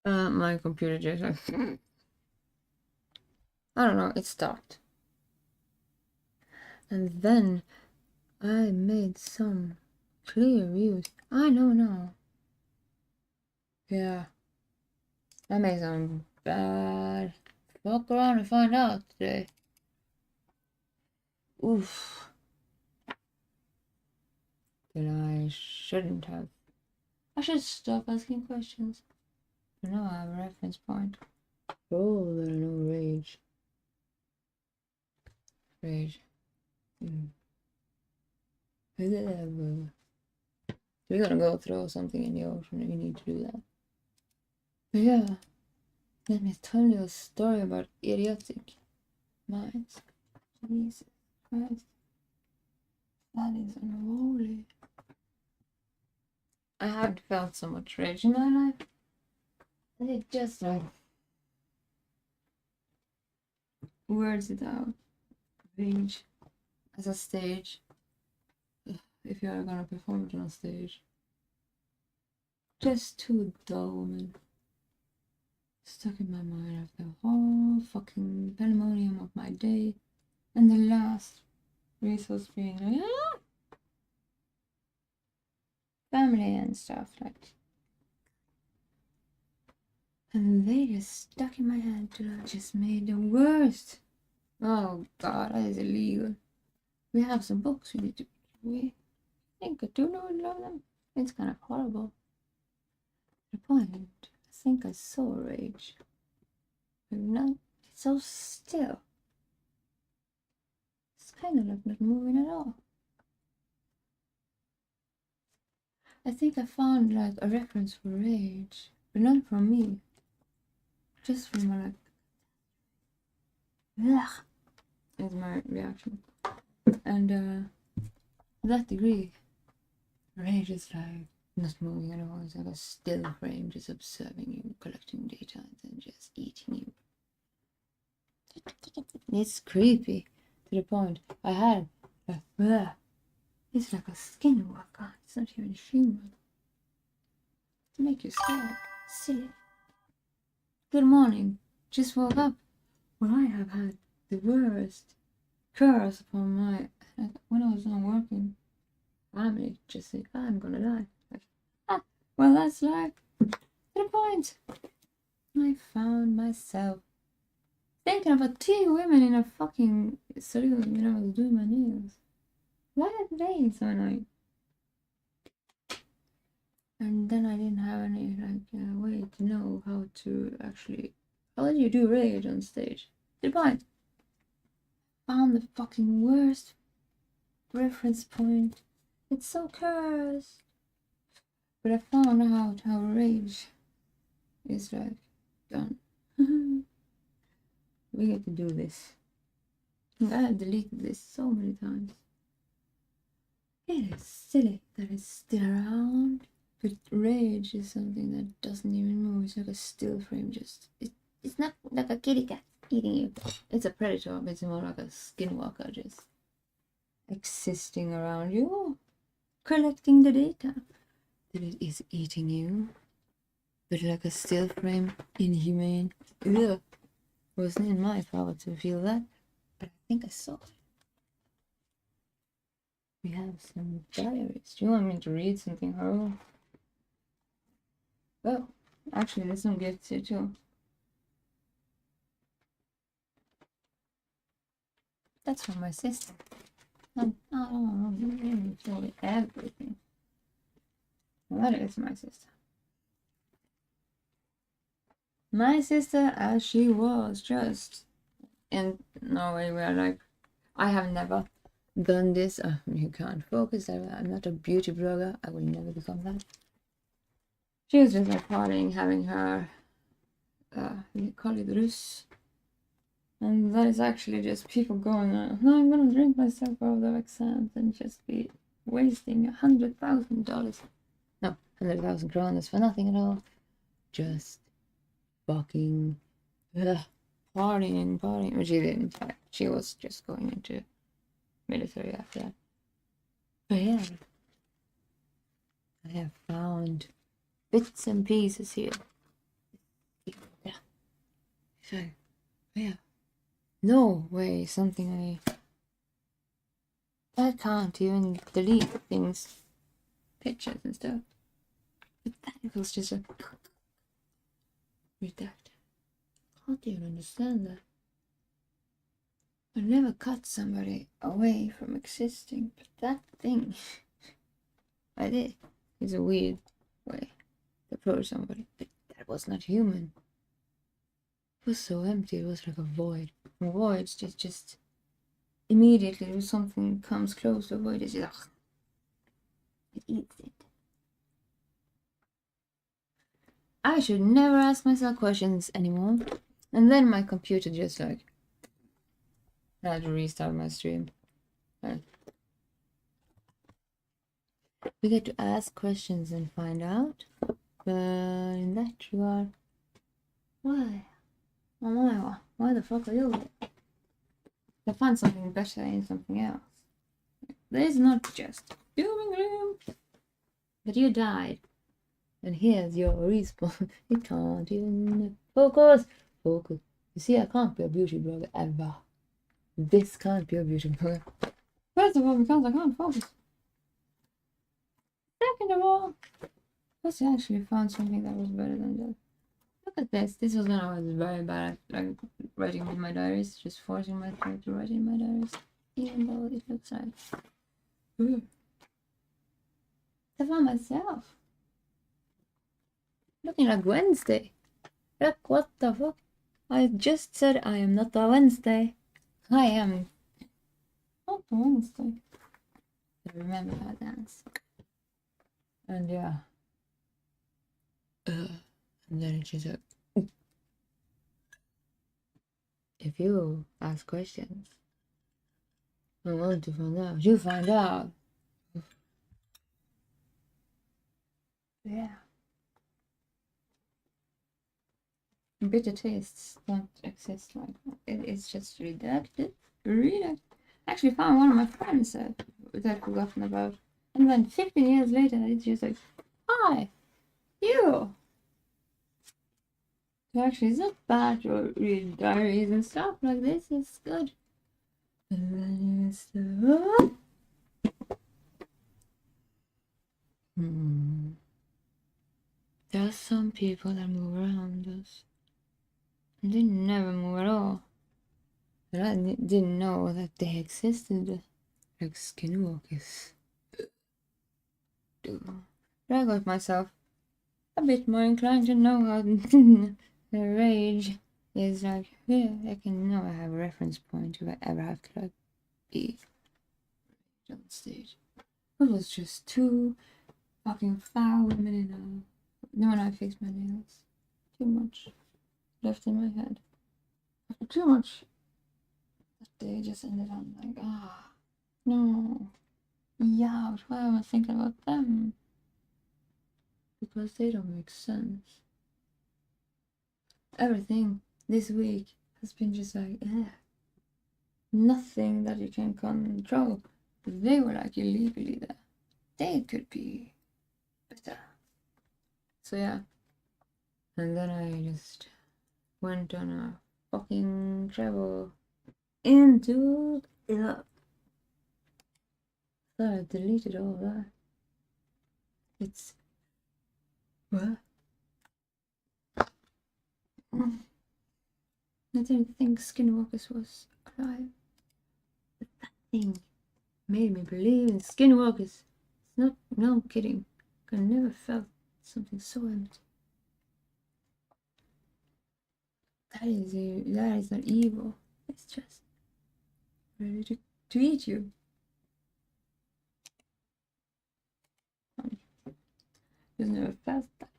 My computer just I don't know, it stopped. And then I made some clear views. I know now. Yeah. I made some bad. Fuck around and find out today. Oof. That I shouldn't have. I should stop asking questions. But now I have a reference point. Oh, that I know rage. Rage. We're gonna go throw something in the ocean and we need to do that. But yeah, let me tell you a story about idiotic minds. Jesus Christ. That is unholy. I haven't felt so much rage in my life. And it just like wears it out. Rage as a stage. If you are gonna perform it on a stage. Just too dull, man. Stuck in my mind after the whole fucking pandemonium of my day. And the last resource being like, family and stuff like. And they just stuck in my head till I just made the worst. Oh god, that is illegal. We have some books we need to. We think I do know and love them. It's kind of horrible. The point, I think I saw rage. But not so still. It's kind of like not moving at all. I think I found like a reference for rage, but not from me. Just from my like, ugh, is my reaction. And to that degree, rage is like not moving at all. It's like a still frame, just observing you, collecting data, and then just eating you. It's creepy to the point I had a it's like a skinwalker. It's not even human. To make you scared. Silly. Good morning. Just woke up. Well, I have had the worst curse upon my head when I was not working. Family just said, I'm gonna die. Like, well, that's like to the point. I found myself thinking about two women in a fucking saloon when I was doing my nails. Why are they so annoying? And then I didn't have any way to know how to actually. How do you do rage on stage? To the point. Found the fucking worst reference point. It's so cursed. But I found out how rage is like done. We get to do this. I have deleted this so many times. It is silly that it's still around. But rage is something that doesn't even move. It's like a still frame. Just it's not like a kitty cat eating you. It's a predator. It's more like a skinwalker, just existing around you, collecting the data. That it is eating you, but like a still frame, inhumane. Ugh. Wasn't in my power to feel that, but I think I saw it. We have some diaries. Do you want me to read something horrible? Oh, actually, there's some gifts here too. That's from my sister. I don't know everything. That is my sister. My sister, as she was, just in Norway, we are like, I have never done this. You can't focus. I'm not a beauty blogger. I will never become that. She was just like partying, having her, we call it rus. And that is actually just people going on, no, I'm gonna drink myself out of exams and just be wasting $100,000. No, 100,000 kronas for nothing at all. Just fucking partying. But she didn't. She was just going into military after that. But yeah, I have found bits and pieces here. like, yeah, no way, something I can't even delete things, pictures and stuff. But that was just a with that. Can't even understand that. I never cut somebody away from existing, but that thing I did is a weird way to approach somebody. But that was not human. It was so empty, it was like a void. A void just immediately when something comes close to a void, it's just it eats it. I should never ask myself questions anymore. And then my computer just like I had to restart my stream. Right. We get to ask questions and find out. But in that regard, why? Oh my, why the fuck are you? To find something better in something else. There's not just doom and gloom. But you died. And here's your respawn. You can't even focus. Focus. You see, I can't be a beauty blogger ever. This can't be a beauty blogger. First of all, because I can't focus. Second of all, because I actually found something that was better than that. Look at this. This was when I was very bad at like writing in my diaries, just forcing myself to write in my diaries, even though it looks like I found myself looking like Wednesday. Look, what the fuck? I just said I am not a Wednesday. I am not a Wednesday. I remember that dance. And yeah. And then it's just like, if you ask questions, I want to find out. You find out. Yeah. Bitter tastes don't exist like that. It's just redacted. I actually found one of my friends that I'd forgotten about. And then 15 years later, it's just like, hi, you. So actually, it's not bad to read diaries and stuff like this. It's good. And then it's the... There are some people that move around us. And they never move at all. And I didn't know that they existed. Like skinwalkers. But I got myself a bit more inclined to know how the rage is like. Yeah, I can know I have a reference point if I ever have to like be on stage. It was just two fucking foul women in a... Then when I fixed my nails, too much left in my head. After too much, that day just ended on like, no. Yeah, why am I thinking about them? Because they don't make sense. Everything this week has been just like, nothing that you can control. They were like illegally there. They could be better. So yeah. And then I just went on a fucking travel into the... So I deleted all that. It's... What? I didn't think Skinwalkers was alive. But that thing made me believe in Skinwalkers. It's not... No, I'm kidding. I never felt something so empty. That is not evil. It's just ready to eat you. Just never felt that way.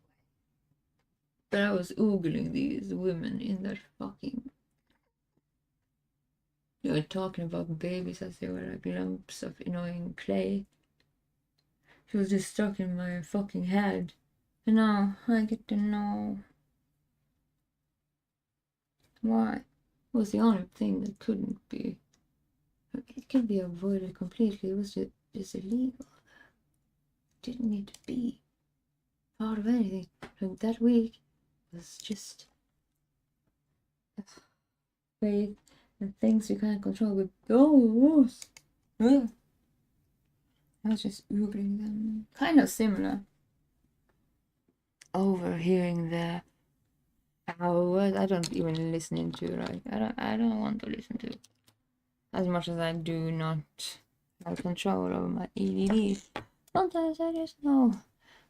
But I was oogling these women in that fucking... They were talking about babies as they were like lumps of annoying clay. She was just stuck in my fucking head. And now I get to know why. It was the only thing that couldn't be... It could be avoided completely. It was just illegal. It didn't need to be part of anything. Like that week was just faith and things we can't control with those. Ugh. I was just googling them. Kind of similar. Overhearing the hours. I don't even listen to, like, I don't want to listen to, as much as I do not have control over my EDD. Sometimes I just know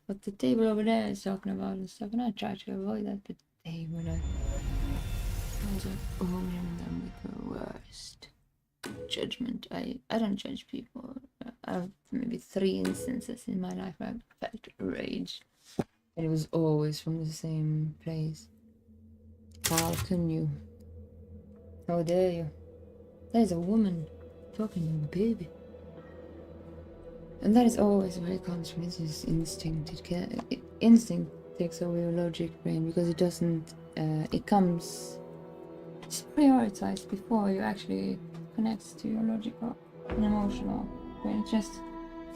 what the table over there is talking about and stuff, and I try to avoid that, but they were like, I was like, overhearing them with the worst judgment. I don't judge people. I have maybe 3 instances in my life where I felt rage, and it was always from the same place. How can you? How dare you? There's a woman talking to a baby. And that is always where it comes from. It's just instinct. Instinct takes over your logic brain because it doesn't. It comes. It's prioritized before you actually connect to your logical and emotional brain. It's just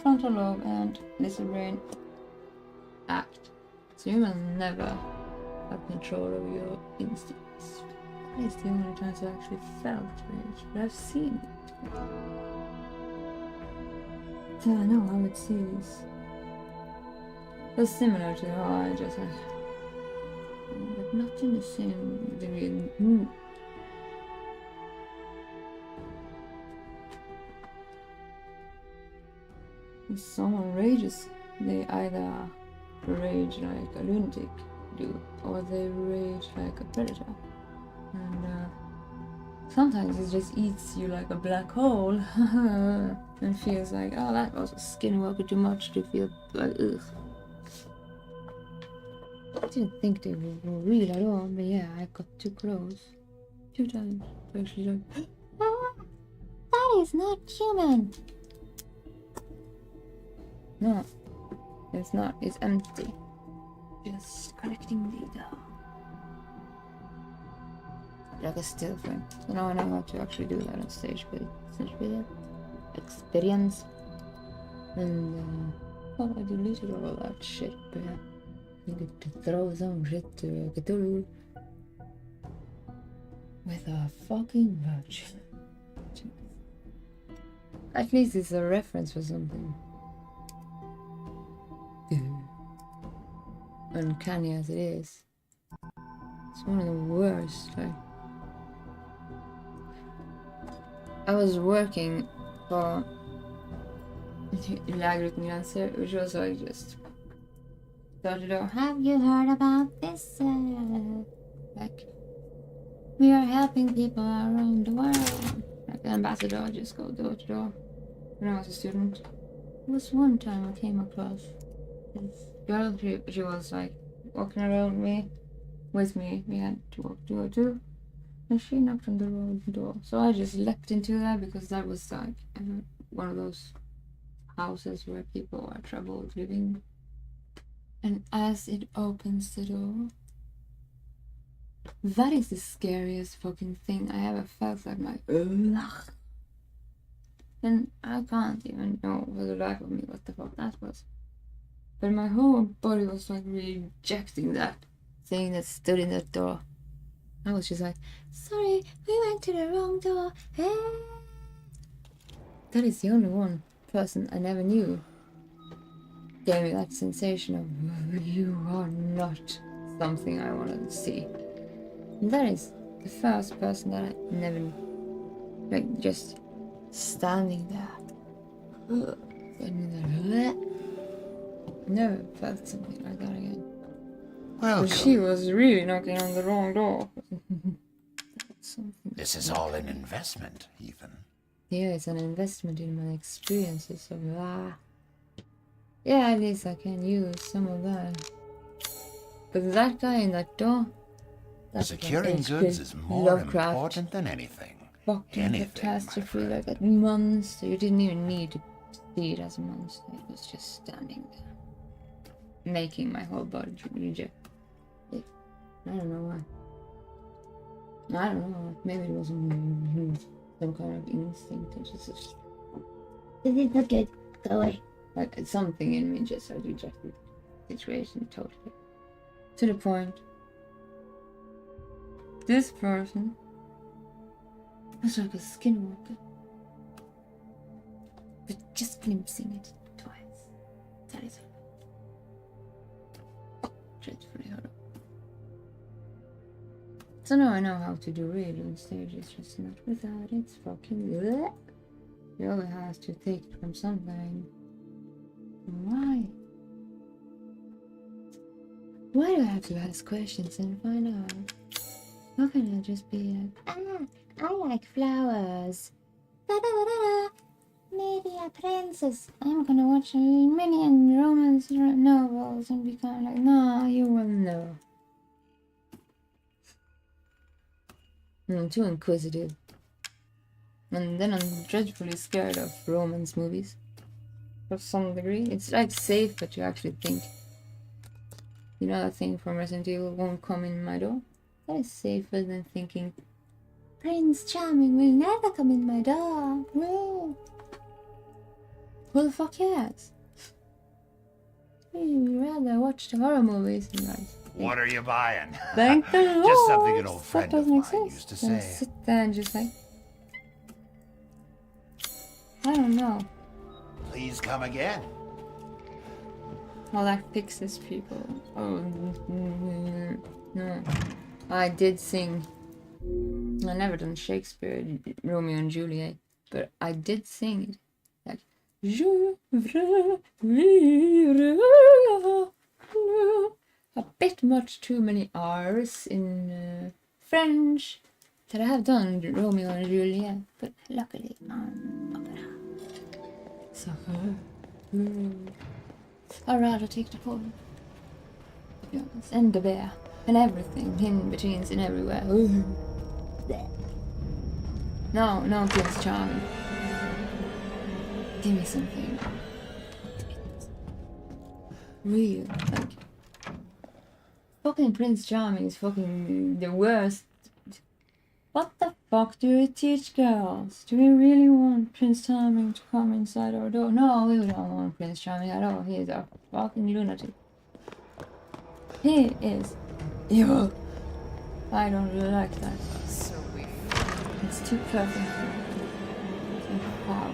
frontal lobe and little brain act. So you will never have control over your instincts. That is the only times I actually felt rage, but I've seen it. So I know how it sees. It's similar to how I just like, but not in the same degree. If someone rages, they either rage like a lunatic do, or they rage like a predator. And sometimes it just eats you like a black hole and feels like, oh, that was a skinwalker too much to feel like, ugh. I didn't think they were real at all, but yeah, I got too close. 2 times. Actually, like, ah, that is not human. No, it's not. It's empty. Just collecting data. Like a still frame. So now I know how to actually do that on stage with experience. And well, I deleted all that shit, but yeah, I get to throw some shit to Cthulhu with a fucking roach. At least it's a reference for something. Uncanny as it is, it's one of the worst. Like, I was working for Lägerutnyanser, which was like just started out, have you heard about this? Like, we are helping people around the world. Like the ambassador, just go door to door. When I was a student, there was one time I came across this girl. She was like walking around with me. We had to walk door to door. And she knocked on the road door. So I just leapt into that because that was like one of those houses where people are troubled living. And as it opens the door, that is the scariest fucking thing I ever felt. Like my ugh. And I can't even know for the life of me what the fuck that was. But my whole body was like rejecting that thing that stood in that door. I was just like, sorry, we went to the wrong door. That is the only one person I never knew gave me that sensation of, you are not something I want to see. And that is the first person that I never knew. Like, just standing there. Never felt something like that again. Well, she was really knocking on the wrong door. This is all an investment, Ethan. Yeah, it's an investment in my experiences of yeah, at least I can use some of that. But that guy in that door, securing goods is more important than anything. Fucking catastrophe, like a monster. You didn't even need to see it as a monster. It was just standing there, making my whole body reject it. I don't know why. I don't know. Maybe it was some kind of instinct. It just this is not good. Go away. Like something in me just had rejected the situation totally. To the point this person was like a skinwalker. But just glimpsing it twice. That is dreadfully horrible. So now I know how to do real on stage, it's just not without it's fucking bleh. You always have to take it from something. Why? Why do I have to ask questions and find out? Why can't I just be like, I like flowers. Da da da da. Maybe a princess. I'm gonna watch a million romance novels and become like, no, you will know. I'm too inquisitive. And then I'm dreadfully scared of romance movies. To some degree. It's like safe, but you actually think. You know that thing from Resident Evil won't come in my door? That is safer than thinking Prince Charming will never come in my door. No. Who the fuck yes? We'd rather watch the horror movies and like. What are you buying? Thank the Lord. Just something an old That friend of doesn't mine exist. used to Then say. sit there and just like, I don't know. Please come again. Well, that fixes people. Oh, no. I did sing. I never done Shakespeare, Romeo and Juliet, but I did sing it. Like, Je veux vivre. A bit much too many R's in French that I have done Romeo and Juliet, but luckily on opera. So, I'd rather take the poem, to be honest, and the bear, and everything, in betweens and everywhere. No, Prince Charming. Give me something real, like, fucking Prince Charming is fucking the worst. What the fuck do we teach girls? Do we really want Prince Charming to come inside our door? No, we don't want Prince Charming at all. He is a fucking lunatic. He is evil. I don't really like that. So weird. It's too perfect. Too power.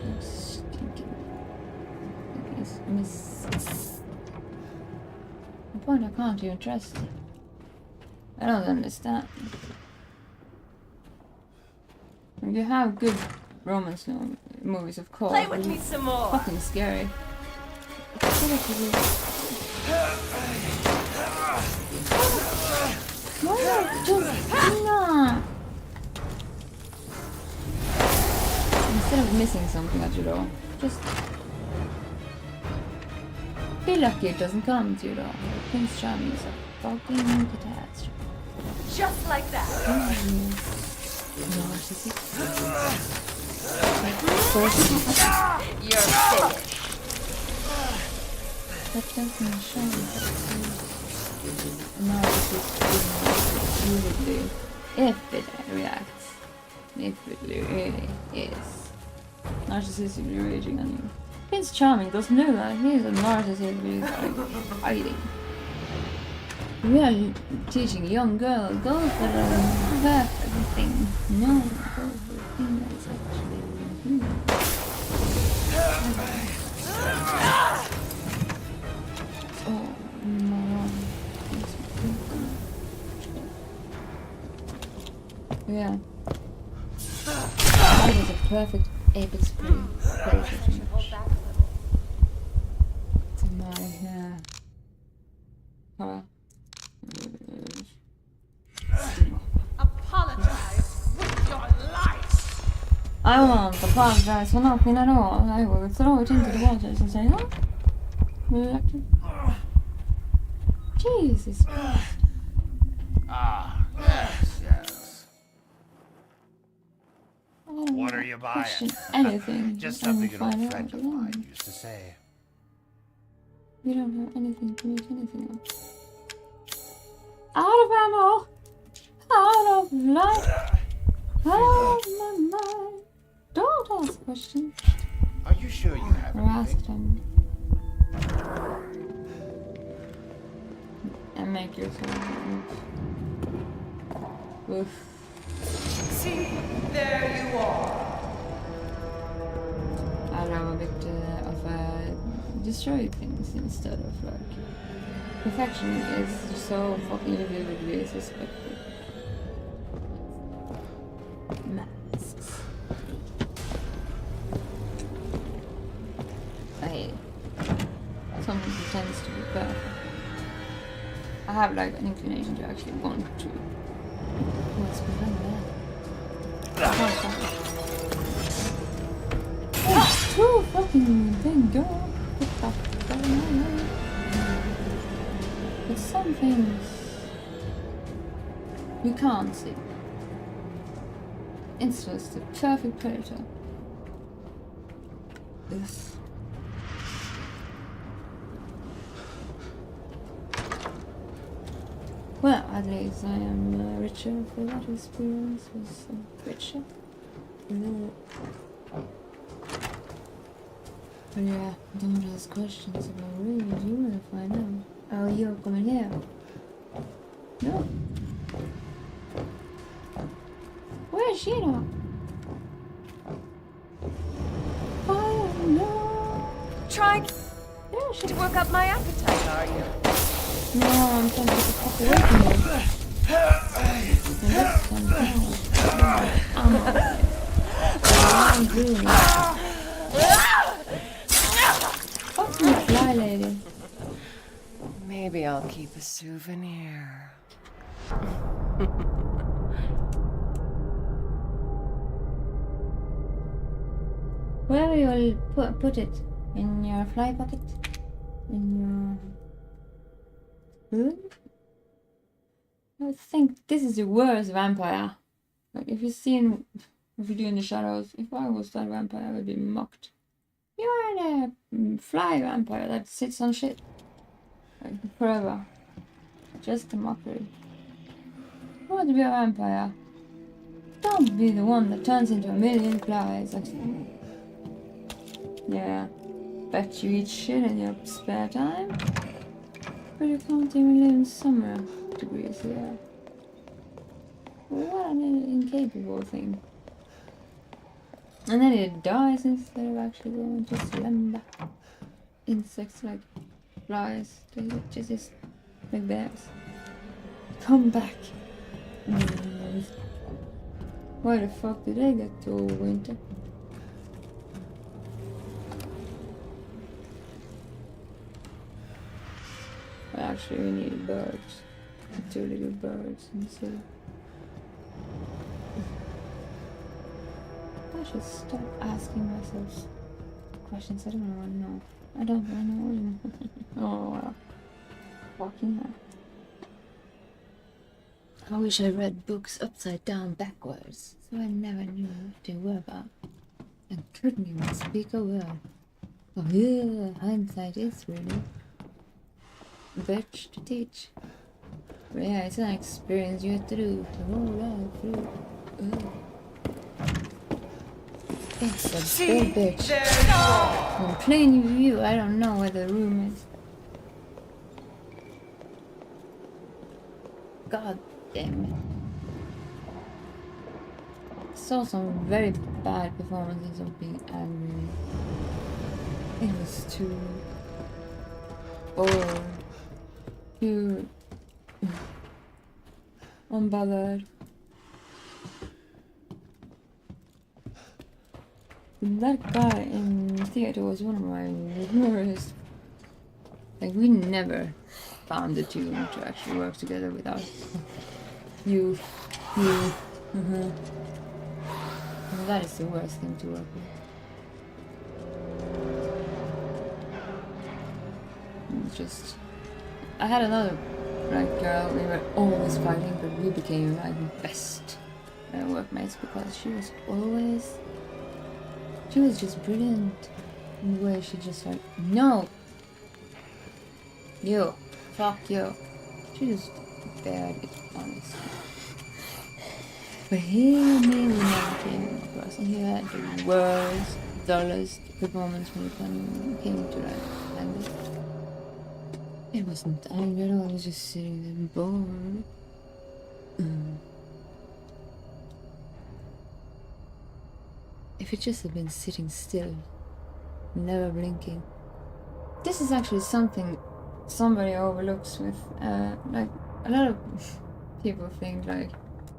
Too stinking. The point I can't even trust it. I don't understand. You have good romance movies, of course. Play with me some more. Fucking scary. Why just not? Instead of missing something at your door, just be lucky it doesn't come to your door. Prince Charming is a fucking catastrophe. Just like that. Narcissist. You're finished. That doesn't show narcissist usually, if it reacts, if it really is narcissistically raging on you. Prince Charming doesn't do that. He's a narcissist, he's like hiding. We are teaching young girls, go for the perfect thing. No, go for the thing that's actually oh, no. Yeah. That was a perfect apex play. To my horror. Apologize with your life. I won't apologize for nothing at all. I will throw it into the water and say, oh, Jesus Christ. Ah, yes. I don't What are you buying? question anything. Just and something an find old out friend of alone. mine used to say. We don't have anything to make anything of. Out of ammo! Out of life! Out of my mind! Don't ask questions. Are you sure you have Or ask anything? them. And make yourself move. Oof. See, there you are. I love a bit of destroy things instead of like perfection is so fucking vividly disrespectful. Masks. I hate it. Someone pretends to be perfect. I have like an inclination to actually want to. What's behind that? Oh, two fucking thing, girl. What the fuck am I doing? But some things you can't see. It's just the perfect predator. This. Well, at least I am richer for that experience. Was richer. But yeah, don't ask questions about really you want to find out. Oh, you're coming here. No. Where is she now? I don't know. Trying Yeah, she. to work up my appetite, are you? No, I'm trying to get the fuck away from you. And that's something. I'm okay. I'm doing it. Fuck me, fly lady. Maybe I'll keep a souvenir. Where will you put it? In your fly pocket? In your room? I think this is the worst vampire. Like if you've seen what we do in the shadows, if I was that vampire I would be mocked. You're the fly vampire that sits on shit. Like forever. Just a mockery. You want to be a vampire? Don't be the one that turns into a million flies. Yeah. Bet you eat shit in your spare time. But you can't even live in summer degrees here. What an incapable thing. And then it dies instead of actually going to slumber. Insects like flies, they just like bears. Come back. Why the fuck did they get to winter? Well, actually, we need birds. 2 little birds in the city. I should stop asking myself questions I don't want to know. I don't want to know anymore. Oh, well. Fucking hell. I wish I read books upside down backwards, so I never knew what they were about. And couldn't even speak a word. Oh yeah, hindsight is really bitch to teach. But yeah, it's an experience you have to do the whole life through. It's a big bitch. In plain view, I don't know where the room is. God damn it. I saw some very bad performances of being angry. It was too bored, too unbothered. That guy in the theater was one of my worst. Like, we never found the two to actually work together without you. And that is the worst thing to work with. It's just, I had another like girl. We were always fighting, but we became like best workmates because she was just brilliant in the way she just like, no, you, fuck you. She just bared it, honestly. But he mainly never came across, and he had the worst, dullest performance when it came to like language. It wasn't anger at all, I was just sitting there bored. if it just had been sitting still, never blinking. This is actually something somebody overlooks with, like, a lot of people think, like,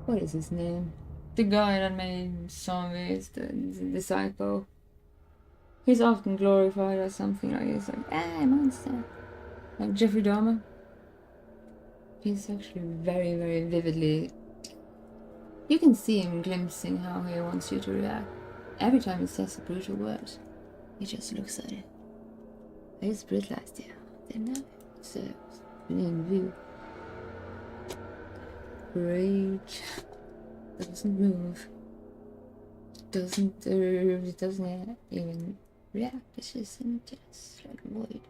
what is his name? The guy that made zombies, the psycho. He's often glorified as something like, he's like, monster. Like Jeffrey Dahmer. He's actually very, very vividly. You can see him glimpsing how he wants you to react. Every time he says a brutal word, he just looks at it. I just brutalized you, didn't I? So, in view. Rage doesn't move. It doesn't even react. It's just like a void.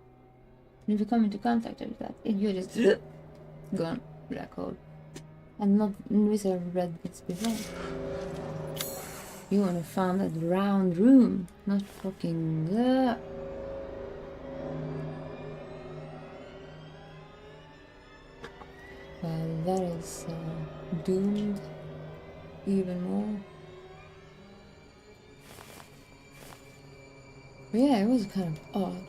And if you come into contact with that, you're just gone, black hole. And not with a read this before. You wanna find that round room, not fucking Well, that is doomed even more. But yeah, it was kind of odd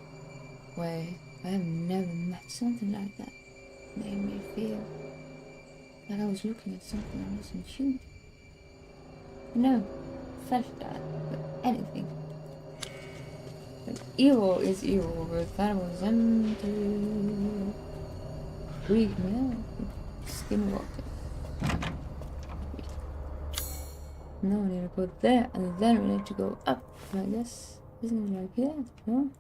way. I have never met something like that. Made me feel like I was looking at something that wasn't human. No, felt that, but anything. Like, evil is evil, but that was empty. Freak me out. Skinwalker. No, we need to go there, and then we need to go up. I guess, isn't it like that? No?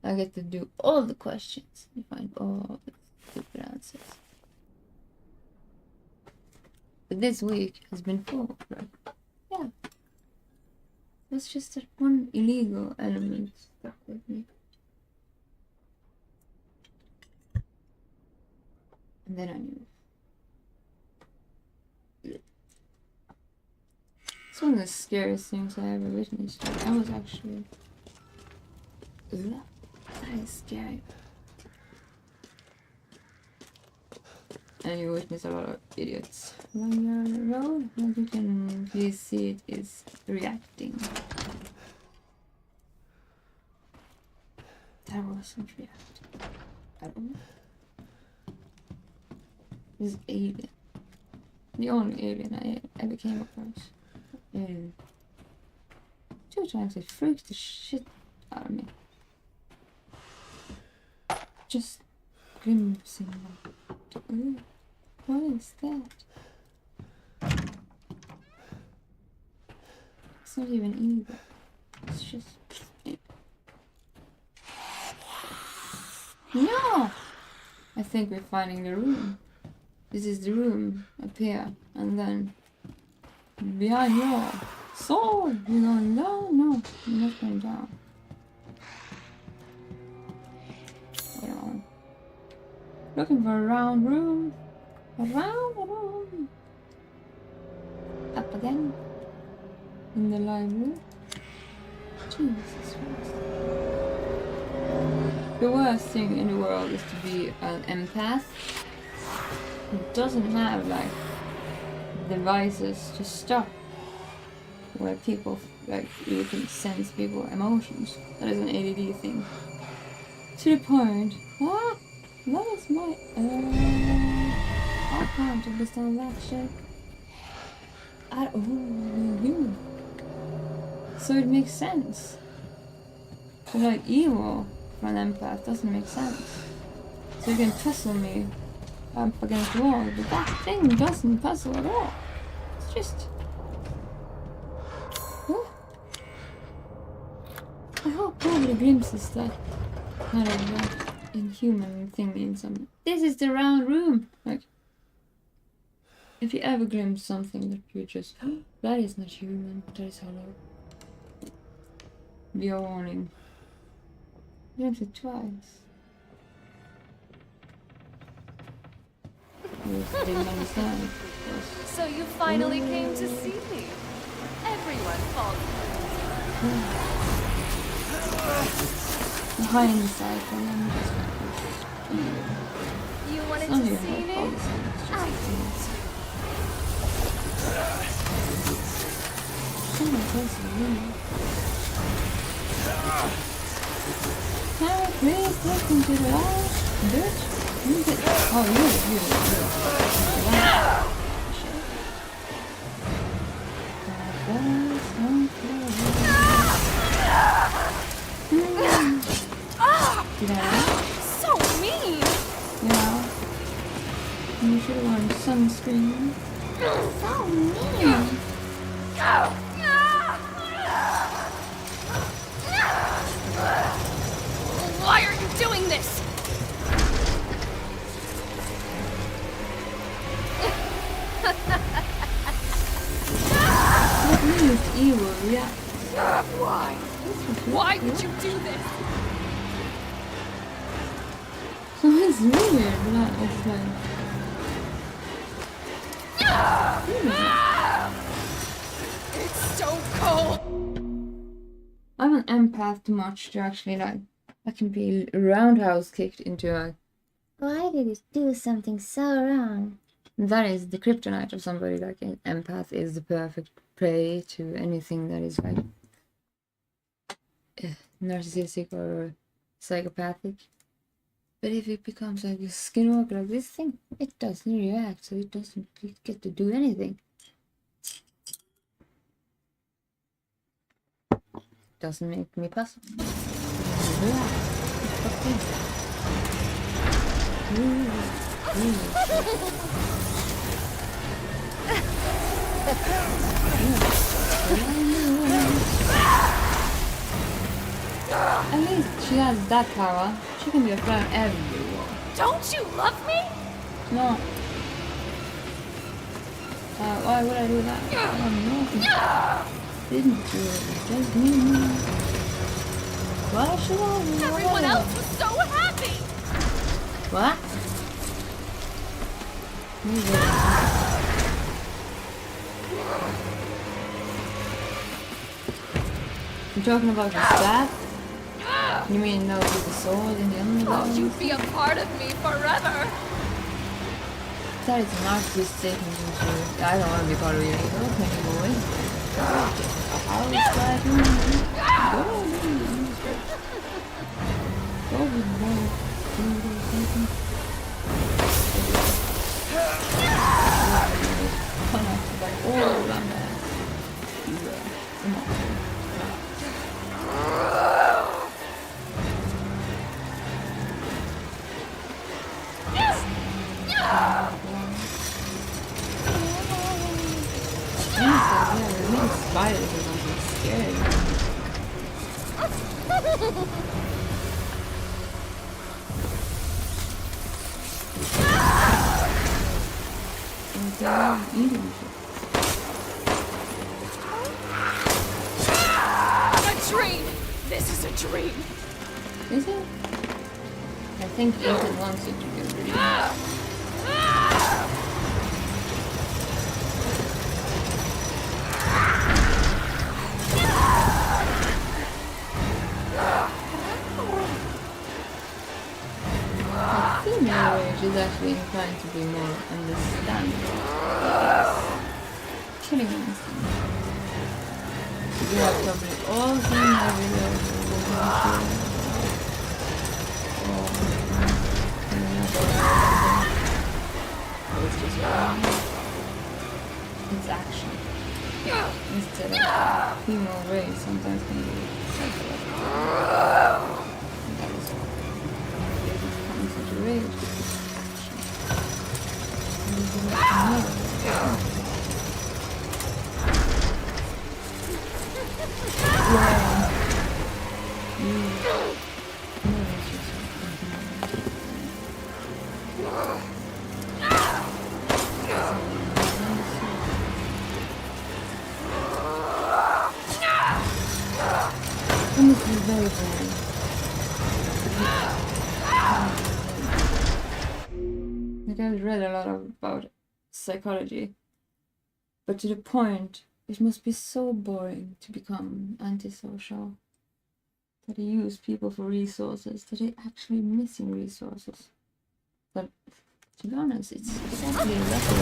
I get to do all the questions and find all the stupid answers. But this week has been full, right? Yeah. It's just that one illegal element stuck with me. And then I knew. It's one of the scariest things I ever witnessed. I was actually... That is scary. And you witness a lot of idiots when you're on the road. What you can clearly see it is reacting. That wasn't reacting at all. This alien. The only alien I ever came across. Alien. 2 times it freaked the shit out of me. Just glimpsing them. What is that? It's not even evil. It's just... No! I think we're finding the room. This is the room up here. And then... behind your sword! You're going down? No, you're not going down. Wait on. Looking for a round room. Around the room. Up again. In the library. Jesus Christ. The worst thing in the world is to be an empath who doesn't have like devices to stop where people like you can sense people's emotions. That is an ADD thing. To the point. What? That is my I can't understand that shit at all. So it makes sense. So like evil for an empath doesn't make sense. So you can puzzle me up against the wall, but that thing doesn't puzzle at all. It's just... Huh? I hope nobody glimpses that kind of inhuman thing in some... This is the round room! Like, if you ever glimpse something that you just... that is not human, that is hollow. Be a warning. Glimpse it twice. I didn't understand. So you finally came to see me. Everyone falls. Hindsights and then just... You wanted Not to even see like all me? this stuff, it's I just... did. Someone close to me. Can I please look into the light? Bitch? Oh, you. Did I? So mean! Yeah. You should have worn sunscreen. So mean. Why are you doing this? That means evil, yeah. Why? Why would you do this? So it's weird, but it's like... It's so cold. I'm an empath too much to actually like... I can be roundhouse kicked into a... Why did you do something so wrong? That is the kryptonite of somebody. Like an empath is the perfect prey to anything that is like... narcissistic or psychopathic. But if it becomes like a skinwalker like this thing, it doesn't react, so it doesn't get to do anything. Doesn't make me puzzle. At least she has that power. She can be a friend everywhere. Don't you love me? No. Why would I do that? I don't know. Didn't do it. Just me. Why should I do that? Everyone else was so happy. What? I'm talking about the staff? You mean those with the sword in the underground? Oh, you be a part of me forever. That is a narcissist statement into I don't want to be part of you either, penny boy. How is that? Go with one. Oh, I'm bad. Come on. Spiders are something scary. And they're eating shit. A dream. This is a dream. Is it? I think Ethan wants it to be a dream. She's actually inclined to be more understanding. Killing instinct. You have probably all seen every it's just it's action. Instead of female race sometimes can be psychological. That is why it comes into rage. And this is very boring. Like I've read a lot about psychology, but to the point, it must be so boring to become antisocial. That they use people for resources, that they're actually missing resources. But to be honest, it's actually lucky.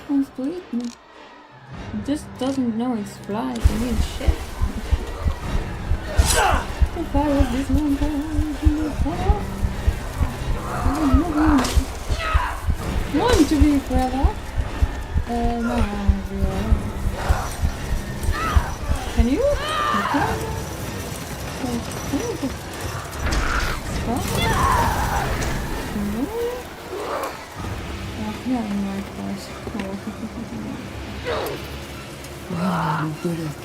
Wants to eat me. Just doesn't know it's flies and eat shit. If I was this long I want to be forever. Can you? Okay. Can you just stop? No? Yeah, in my course. Oh, bullets.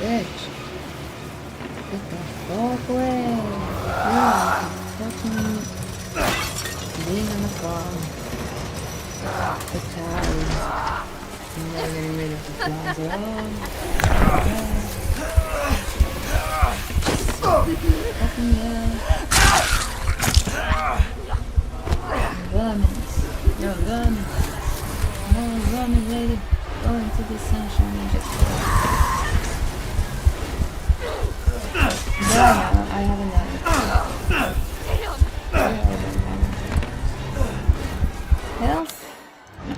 Bitch. Get the fuck away. Yeah, fucking being on the farm. The cows. Never getting rid of the flies at all. Fucking vermin. You're a vermin. More vermin lady. Go into the sunshine and just I have another. Health? No.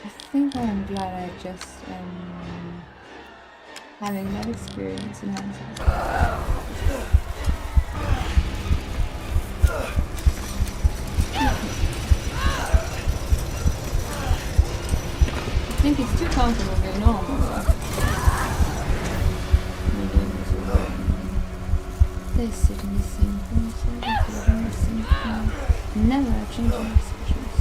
I think I'm glad I just having that experience in hindsight. I think it's too comfortable being normal. They sit in the same place, they in the same thing. Never a change in expressions.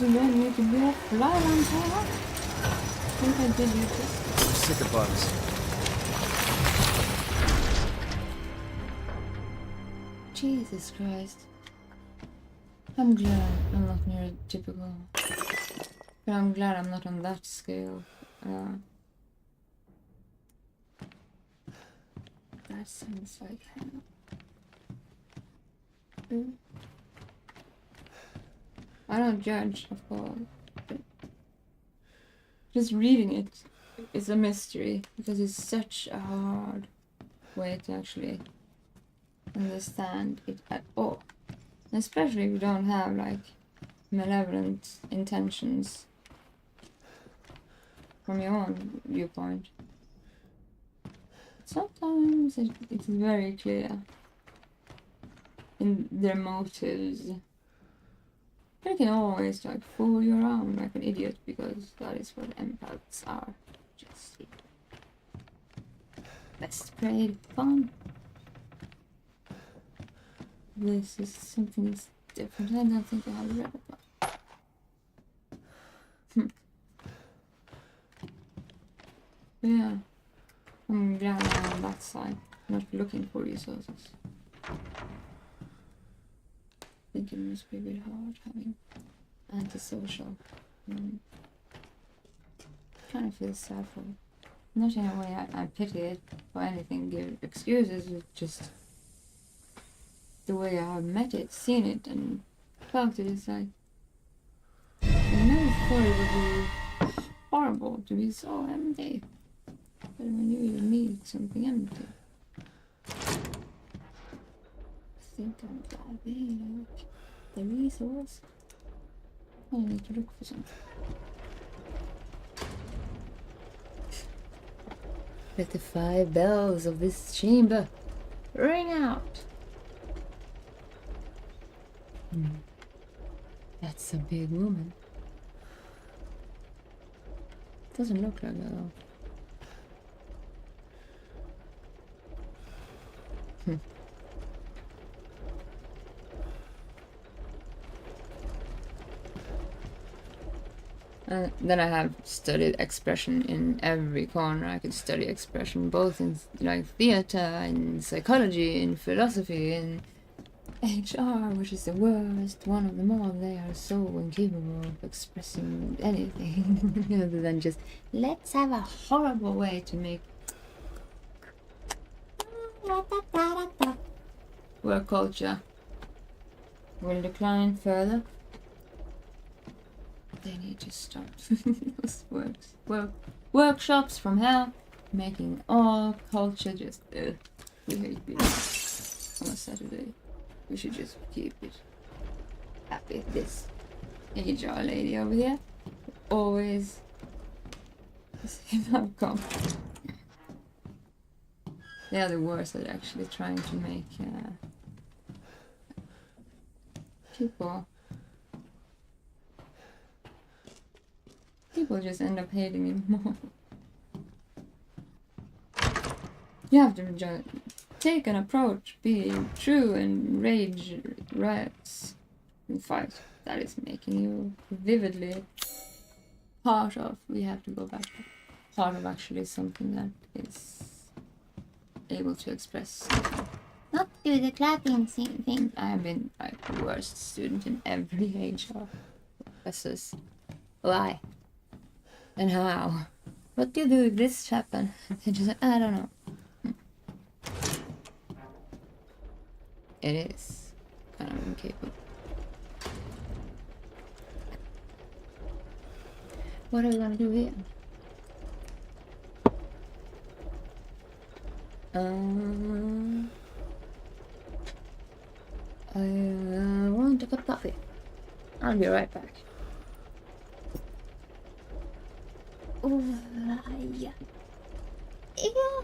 You don't need to be a fly on top. I think I did use this. I'm sick of bugs. Jesus Christ. I'm glad I'm not neurotypical. But I'm glad I'm not on that scale. That sounds like hell. I don't judge, of course, but just reading it is a mystery because it's such a hard way to actually understand it at all. Especially if you don't have like malevolent intentions from your own viewpoint. Sometimes it's very clear in their motives. You can always like fool you around like an idiot because that is what empaths are. Just best played fun. This is something that's different. I don't think I have read about. Yeah, I'm glad I'm on that side, not looking for resources. I think it must be a bit hard having antisocial. Kind of feel sad for it. Not in a way I pity it or anything, give excuses, it's just the way I have met it, seen it, and felt it is like I never thought it would be horrible to be so empty. But when you need something empty. think I'm driving. The resource. I need to look for something. Let the 5 bells of this chamber ring out. That's a big woman. Doesn't look like that though. Then I have studied expression in every corner. I could study expression both in like theater, in psychology, in philosophy, in HR, which is the worst one of them all. They are so incapable of expressing anything other than just let's have a horrible way to make work culture will decline further. They need to stop those workshops from hell, making all culture just we hate it on a Saturday. We should just keep it happy. This HR lady over here always the same outcome. They are the worst at actually trying to make people just end up hating it more. You have to take an approach, be true and rage, riots, and fight. That is making you vividly part of. We have to go back to part of actually something that is able to express. Not do the clapping thing. I have been like the worst student in every HR professors. Why? And how? What do you do if this happen? They just like, I don't know. It is kind of incapable. What are we gonna do here? I want a cup of coffee. I'll be right back. Oh, yeah. Yeah.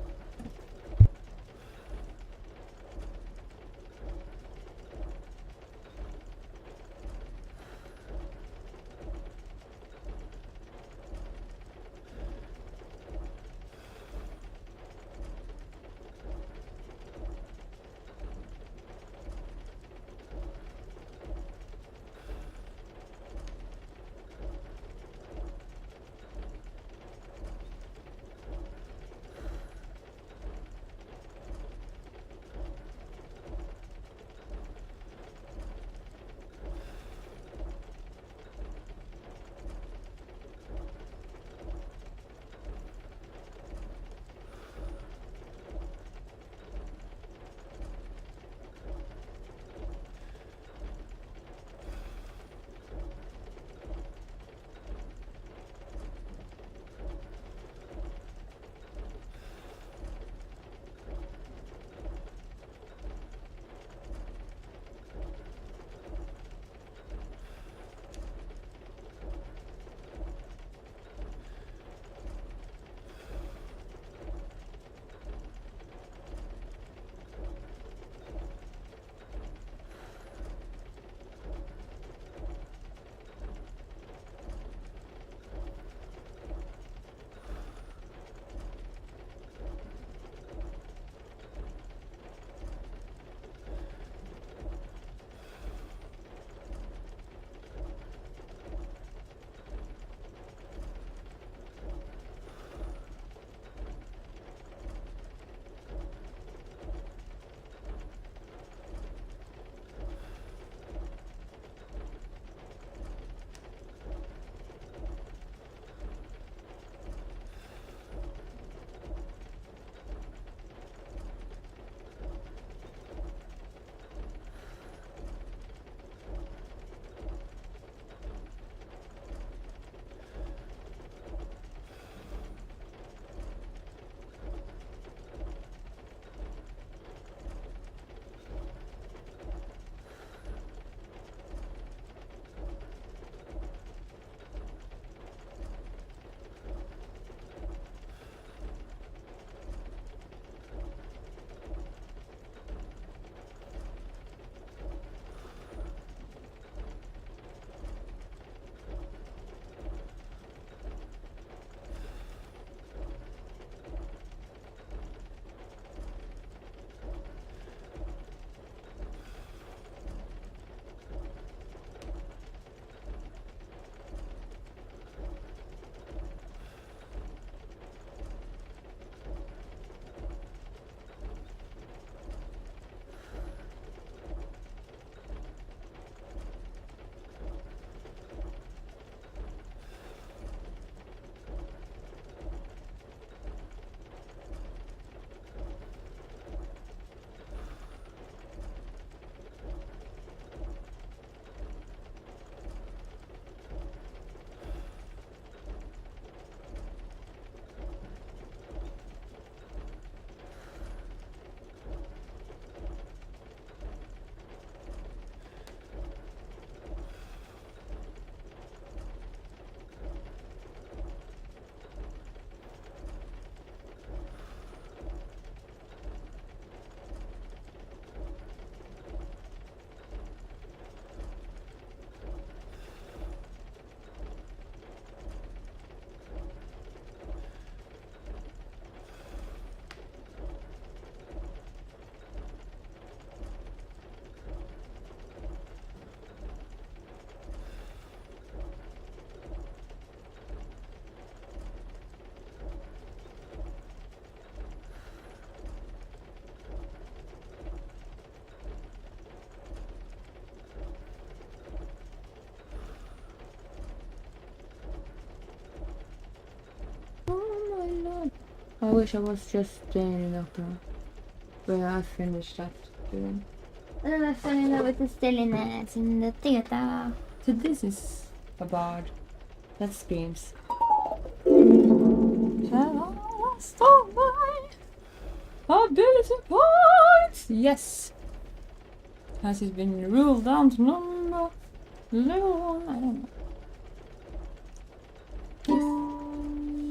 I wish I was just staying in opera. But I finished that game. And then I fell in love with the stillness in the theater. So this is a bard. That screams. Have I lost all my ability points? Yes! Has it been ruled down to number level 1? I don't know.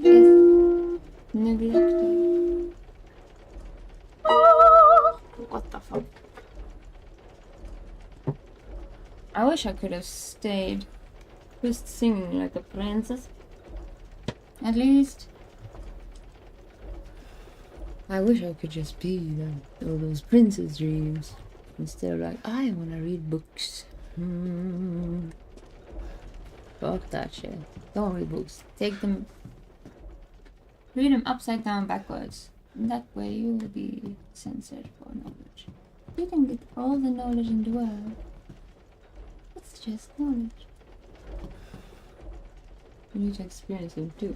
Yes. Neglected. Oh, what the fuck? I wish I could have stayed just singing like a princess. At least. I wish I could just be like all those princess dreams. Instead of like, I wanna read books. Fuck that shit. Don't read books. Take them. Read them upside down backwards. That way you will be censored for knowledge. You can get all the knowledge in the world. It's just knowledge. You need to experience it too.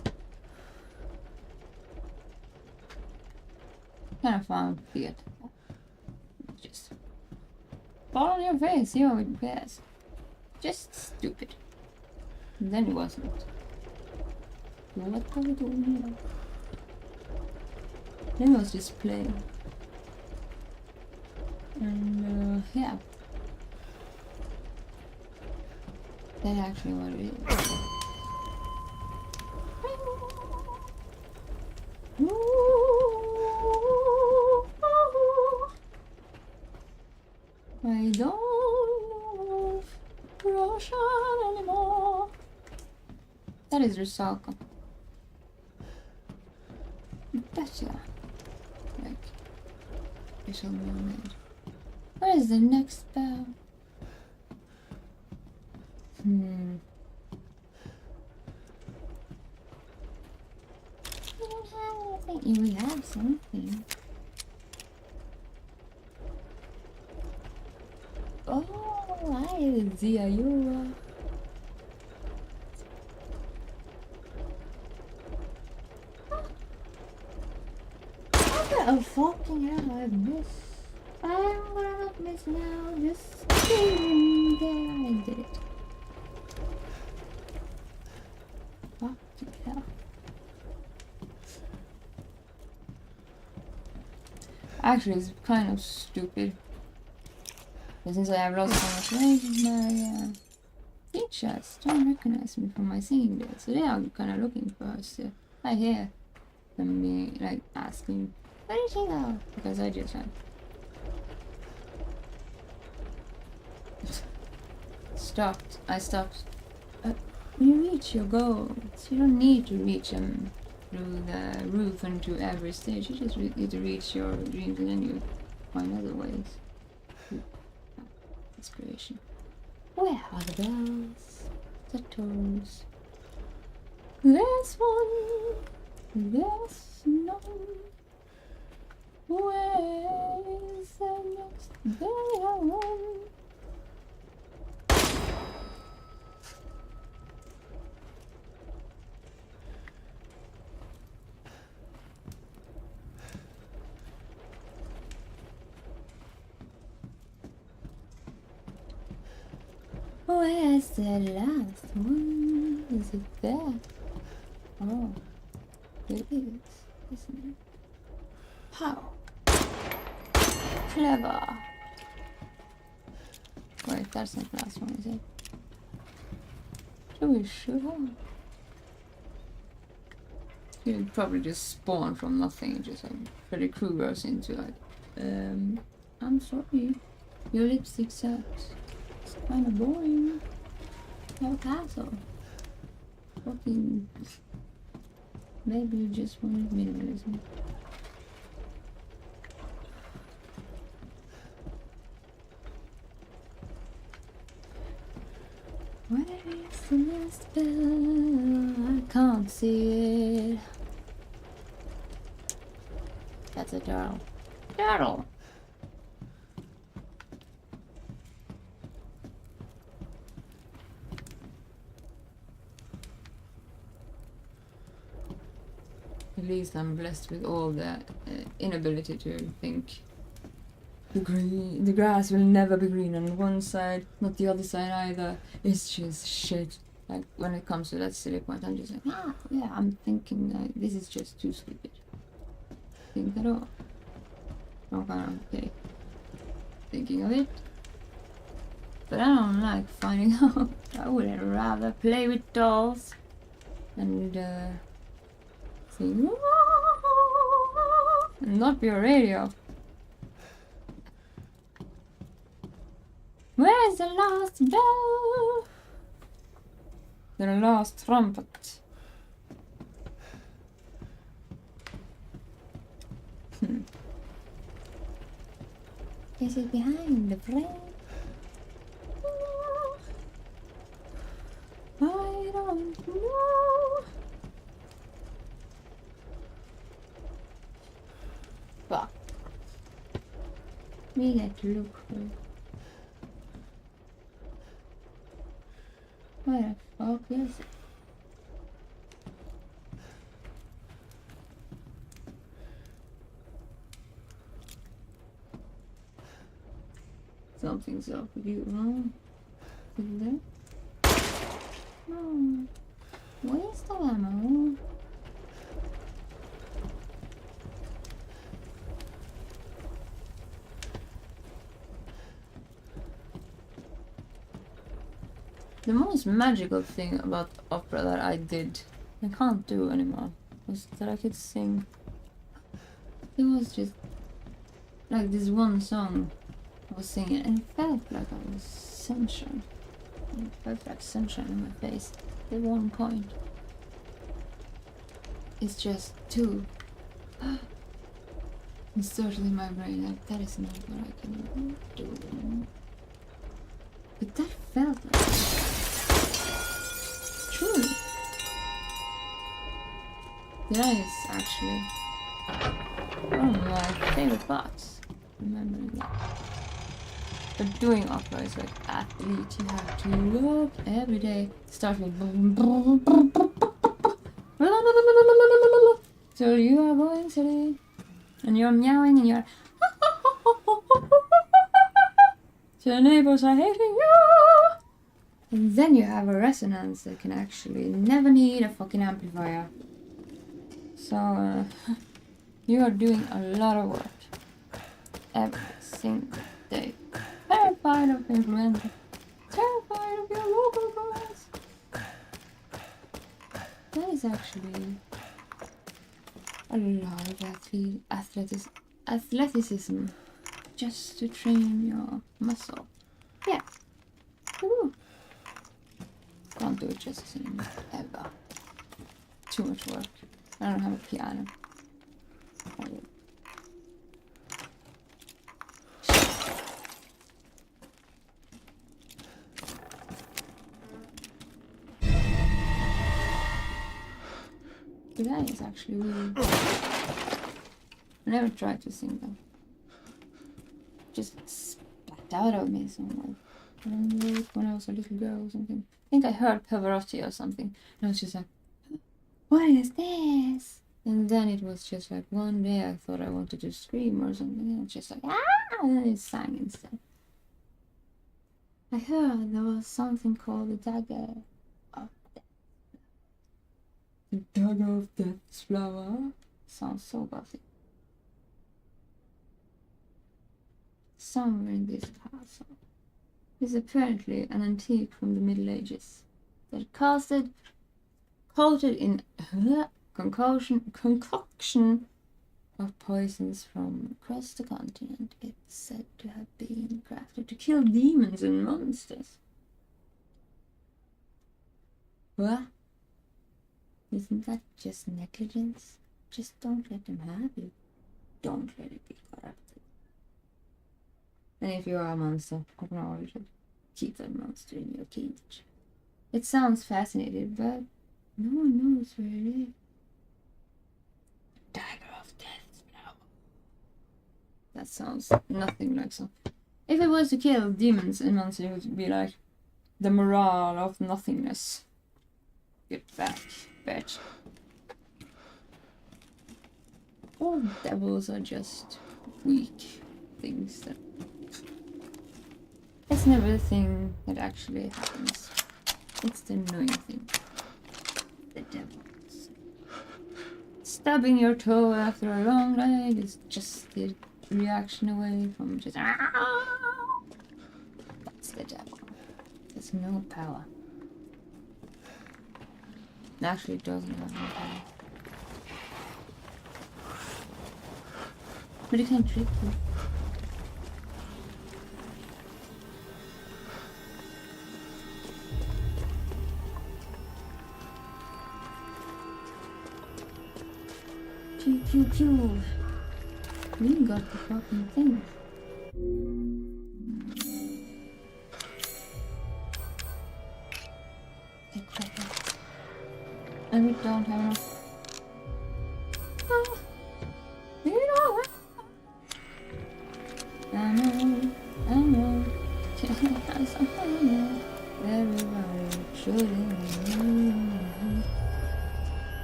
Kind of fun to get. Just fall on your face, see how it bears. Just stupid. And then it wasn't. What are we doing here? Then it was just playing. And yeah. That's actually what it is. I don't know Russian anymore. That is Rusaka. Betcha. Like, Little Mermaid. Where is the next bell? We have something. Oh, I see you. What the fucking hell I missed? I'm gonna not miss now. Just kidding. There, I did it. Fucking hell. Actually, it's kind of stupid. But since I have lost so much weight, my teachers don't recognize me from my singing days. So they are kind of looking for us. I hear them being like asking, "Where did she go?" Because I just went. Stopped. I stopped. You reach your goals. You don't need to reach them through the roof and to every stage. You just need to reach your dreams, and then you find other ways. Inspiration. Where are the bells? The toes. There's one. There's none. Where is the next bell? Where's the last one? Is it there? Oh, it is, isn't it? How clever! Wait, that's not the last one, is it? Should we shoot her? You'd probably just spawn from nothing, just like Freddy Krueger's into like, I'm sorry, your lipstick sucks. It's kind of boring. No castle. Fucking. Maybe you just wanted minimalism. Where is the last bell? I can't see it. That's a turtle. Turtle! At least I'm blessed with all the inability to think. The grass will never be green on one side, not the other side either. It's just shit. Like when it comes to that silly point, I'm just like, yeah, I'm thinking this is just too stupid. Think at all. Okay. Thinking of it. But I don't like finding out. I would rather play with dolls and sing and not be a radio. Where's the last bell? The last trumpet. Is it behind the frame? I don't know. Fuck. We get to look for it. Where the fuck is it? Something's up with you, huh? Is it there? Oh, waste of ammo. The most magical thing about opera that I did, I can't do anymore, was that I could sing. It was just like this one song I was singing, and it felt like I was sunshine. It felt like sunshine on my face at one point. It's just too. It's totally in my brain, like that is not what I can do anymore. But that felt like truly. That is actually one of my favorite parts. Remembering that. But doing opera is like athlete, you have to work every day. Start with till you are going silly. And you're meowing and you're so the neighbors are hating you. And then you have a resonance that can actually never need a fucking amplifier. So you are doing a lot of work every single day. Terrified of influenza. Terrified of your local girls. That is actually a lot of athleticism just to train your muscle. Yeah. Woo. Can't do it justice anymore, ever. Too much work. I don't have a piano. I will. That is actually weird. I never tried to sing them. Just spat out of me somewhere. When I was a little girl or something. I think I heard Pavarotti or something. And I was just like, what is this? And then it was just like one day I thought I wanted to scream or something. And it's just like, ah! And then it sang instead. I heard there was something called the dagger of death. The dagger of death's flower? Sounds so gothic. Somewhere in this castle is apparently an antique from the Middle Ages that coated in concoction of poisons from across the continent. It's said to have been crafted to kill demons and monsters. What? Isn't that just negligence? Just don't let them have you. Don't let it be corrupted. And if you are a monster, you should keep that monster in your cage. It sounds fascinating, but no one knows where it is. Dagger of death. No. That sounds nothing like some. If it was to kill demons and monsters, it would be like the morale of nothingness. Get back, bitch. All devils are just weak things that... It's never the thing that actually happens. It's the annoying thing. The devils. Stubbing your toe after a long ride is just the reaction away from just... That's the devil. There's no power. Actually, it doesn't have no power. But it can trick you. Pew pew pew. We got the fucking thing. And we don't have enough. Oh, we don't have. I know. Everybody shooting.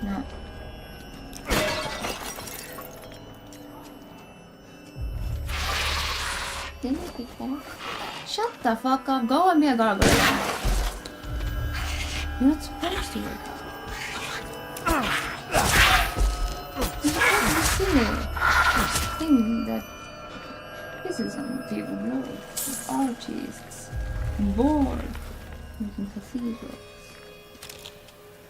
No. Didn't you pick that? Shut the fuck up. Go with me, I gotta go. You're not supposed to wake up. This is a thing that pisses on people off. Artists, bored, making cathedrals.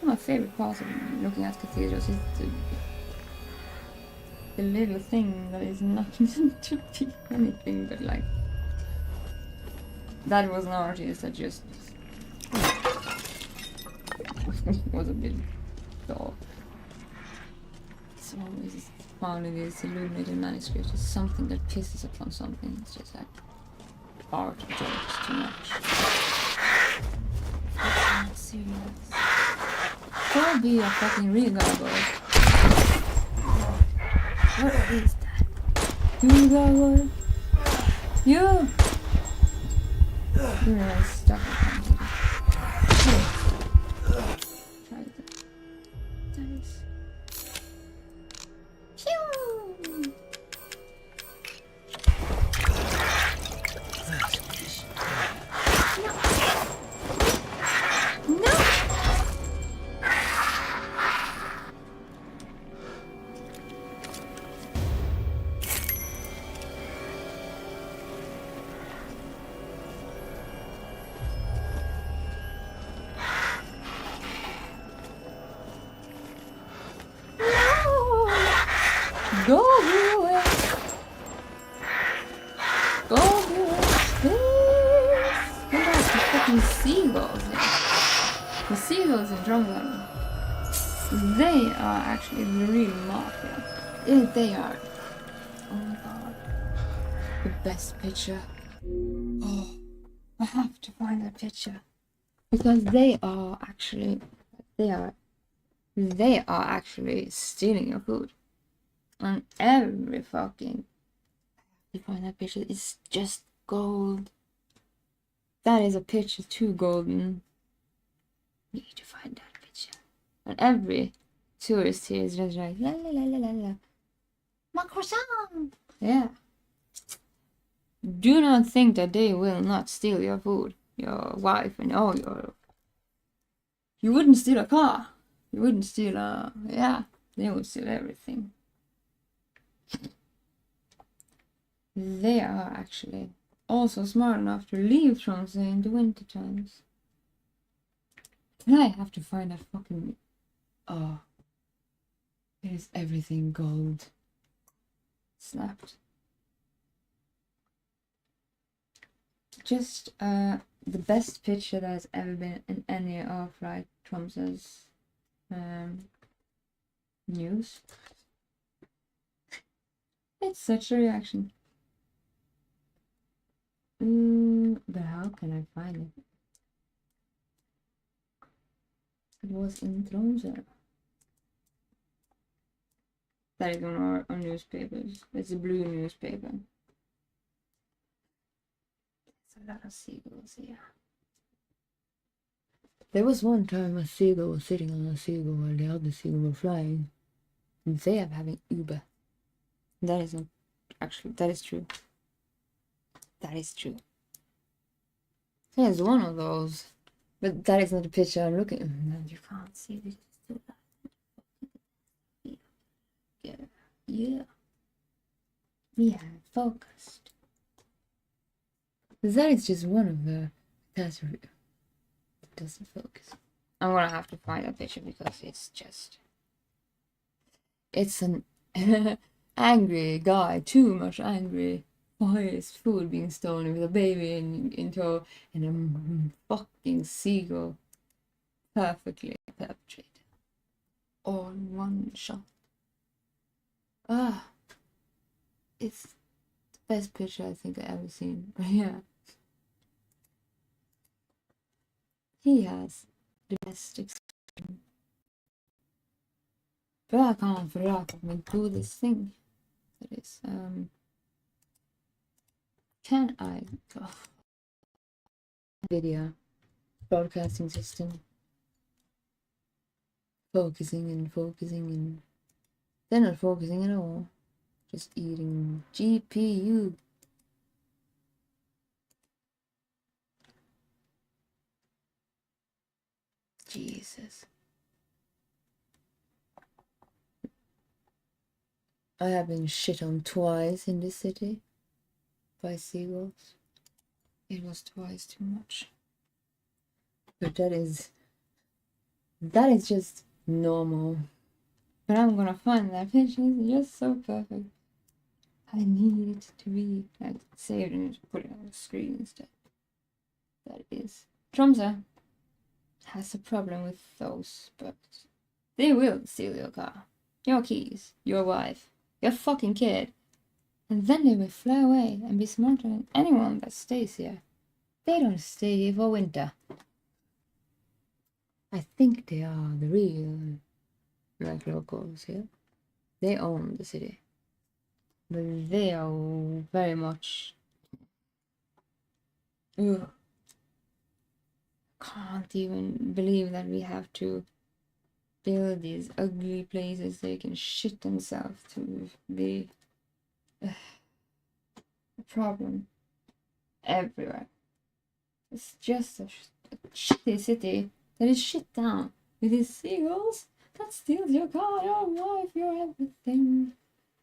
My favorite part of looking at cathedrals is the little thing that is not meant to be anything but like... That was an artist that just was a bit dull. It's always found in these illuminated manuscripts. It's something that pisses upon something. It's just like art jokes too much. It's not serious. Go be a fucking real gargoyle. What is that? You gargoyle? You! You're really stuck with something. Try that. That is... Pew! No! No! Go away. Go away. Please. Look at the fucking seagulls here. The seagulls in Drumline. They are actually the real mafia. They are. Oh my god. The best picture. Oh, I have to find that picture. Because they are actually stealing your food. And every fucking... You find that picture, it's just gold. That is a picture too golden. You need to find that picture. And every tourist here is just like, la la la la la la. My croissant! Yeah. Do not think that they will not steal your food, your wife, and all your... You wouldn't steal a car. You wouldn't steal a... Yeah, they would steal everything. They are actually also smart enough to leave Tromsø in the winter times. And I have to find that fucking... Oh. It is everything gold. Snapped. Just the best picture that has ever been in any of like Tromsø's news. It's such a reaction. But how can I find it? It was in Tromsø. That is one of our newspapers. It's a blue newspaper. There's a lot of seagulls here. There was one time a seagull was sitting on a seagull while the other seagull were flying. They are having Uber. That is not actually, that is true. That is true. There's one of those. But that is not the picture I'm looking at. No, you can't see this. Yeah. Yeah. Yeah, focused. That is just one of the. That's it doesn't focus. I'm gonna have to find that picture because it's just. It's an angry guy, too much angry by his food being stolen with a baby in tow and a fucking seagull perfectly perpetrated. All in one shot. Ah, it's the best picture I think I've ever seen. Yeah. He has the best expression. But I can't for lack of me do this thing. That is, can I go? Video broadcasting system. Focusing and they're not focusing at all. Just eating GPU. Jesus. I have been shit on twice in this city by seagulls. It was twice too much. But that is just normal. But I'm gonna find that picture. It's just so perfect. I need it to be like saved and put it on the screen instead. That is. Tromsø has a problem with those birds. They will steal your car, your keys, your wife, your fucking kid. And then they will fly away and be smarter than anyone that stays here. They don't stay here for winter. I think they are the real, like, locals here. They own the city. But they are very much... Ugh. Can't even believe that we have to build these ugly places they can shit themselves to be a problem everywhere. It's just a shitty city that is shit down with these seagulls that steals your car, your wife, your everything.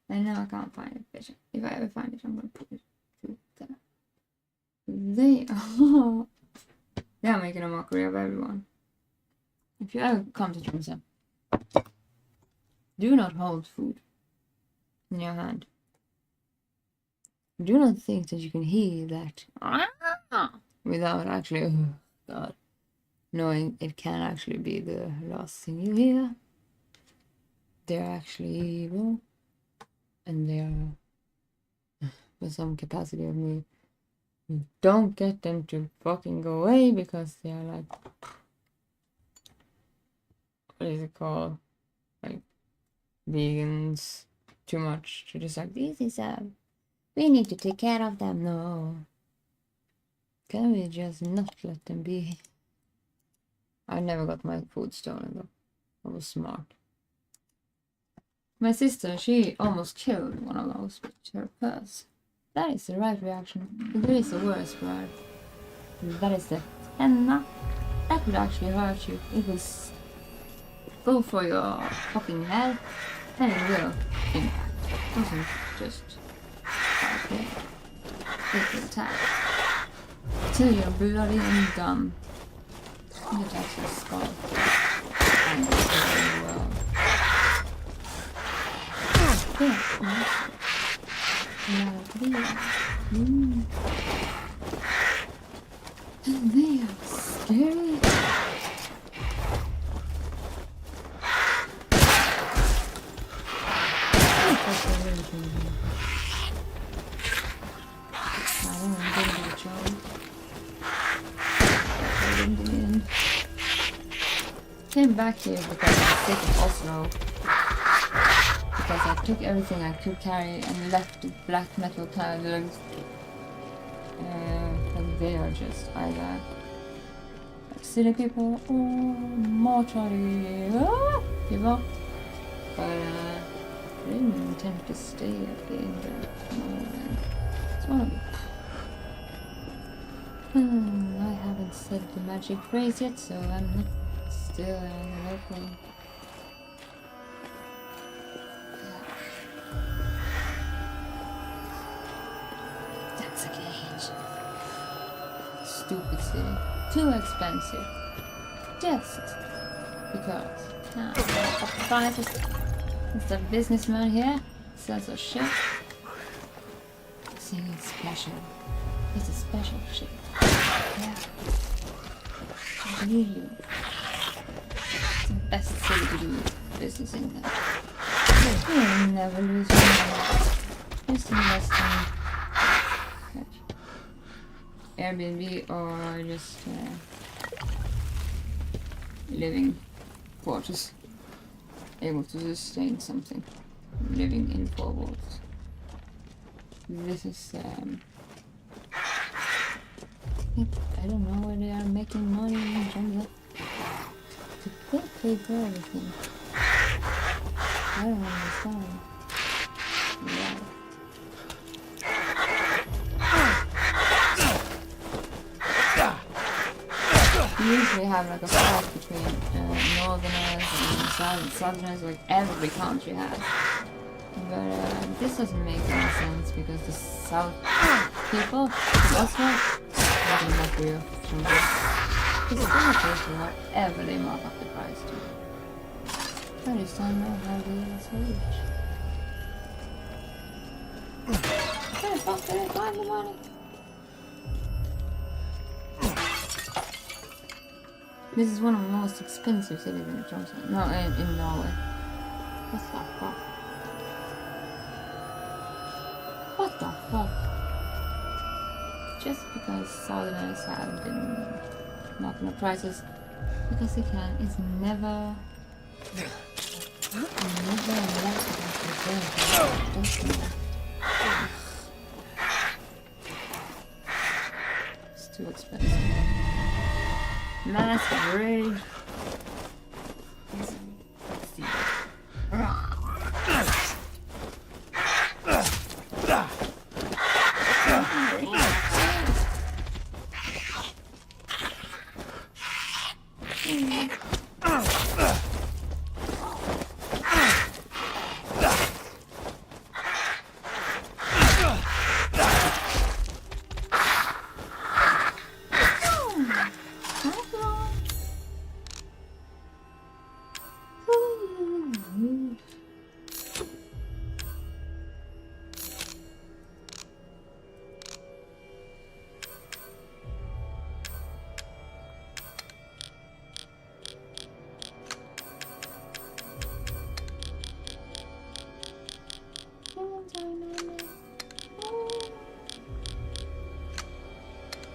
And now I can't find a picture. If I ever find it, I'm gonna put it to there. They are making a mockery of everyone. If you ever come to Tromsø, do not hold food in your hand. Do not think that you can hear that without actually, oh God, knowing it can actually be the last thing you hear. They're actually evil, and they are, with some capacity of me, don't get them to fucking go away because they are like, what is it called? Like, vegans, too much to just like, this is we need to take care of them. No. Can we just not let them be? I never got my food stolen though. I was smart. My sister, she almost killed one of those with her purse. That is the right reaction. But there is a worse word. That is the henna. That would actually hurt you. It will go for your fucking head. And it will impact. It doesn't just okay. It will attack. Till you're bloody and dumb. It attacks your skull. And it's very well. Yeah. They are scary. Came back here because I'm sick of Oslo. Because I took everything I could carry and left the black metal tags. And they are just either like silly people or mortuary people. But I didn't intend to stay at the end of Norway. It's one of them. I haven't said the magic phrase yet, so I'm not still in the local. That's a cage. Stupid city. Too expensive. Just because. Nah, it's the businessman here. Sells a shit. See, it's special. It's a special shit. Yeah. Really. It's the best city to do business in that. You'll never lose your money. Just invest in Airbnb or just living quarters. Able to sustain something. Living in 4 walls. This is I don't know where they are making money in terms of to pay for everything. I don't understand. Yeah. You usually have like a fight between northerners and southerners, like every country has. But this doesn't make any sense because the south people, that's not not real. It's still crazy whatever they mark up the price to. I just don't know how they are so rich. Where the fuck did I find the money? This is one of the most expensive cities in Tromsø. No, in Norway. What the fuck? What the fuck? Just because Southerners have been knocking up prices because they can, it's never it's too expensive. Masquerade. Let's see.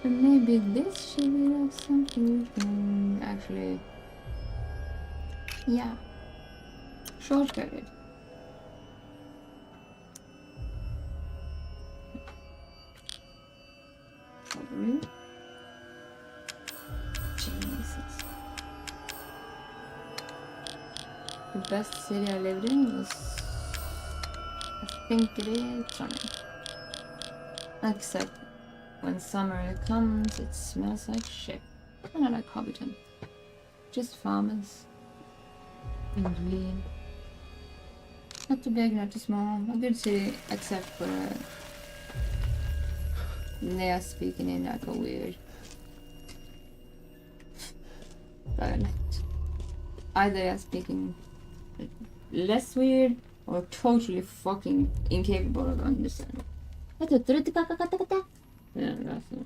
And maybe this should be like something we can actually, yeah, shortcut it. Oh, really? Jesus. The best city I lived in was, I think it is Trondheim. Except when summer comes, it smells like shit. Kinda like Hobbiton. Just farmers. And green. Not too big, not too small. A good city, except for they are speaking in like a weird dialect. Either they are speaking less weird or totally fucking incapable of understanding. Ja, altså.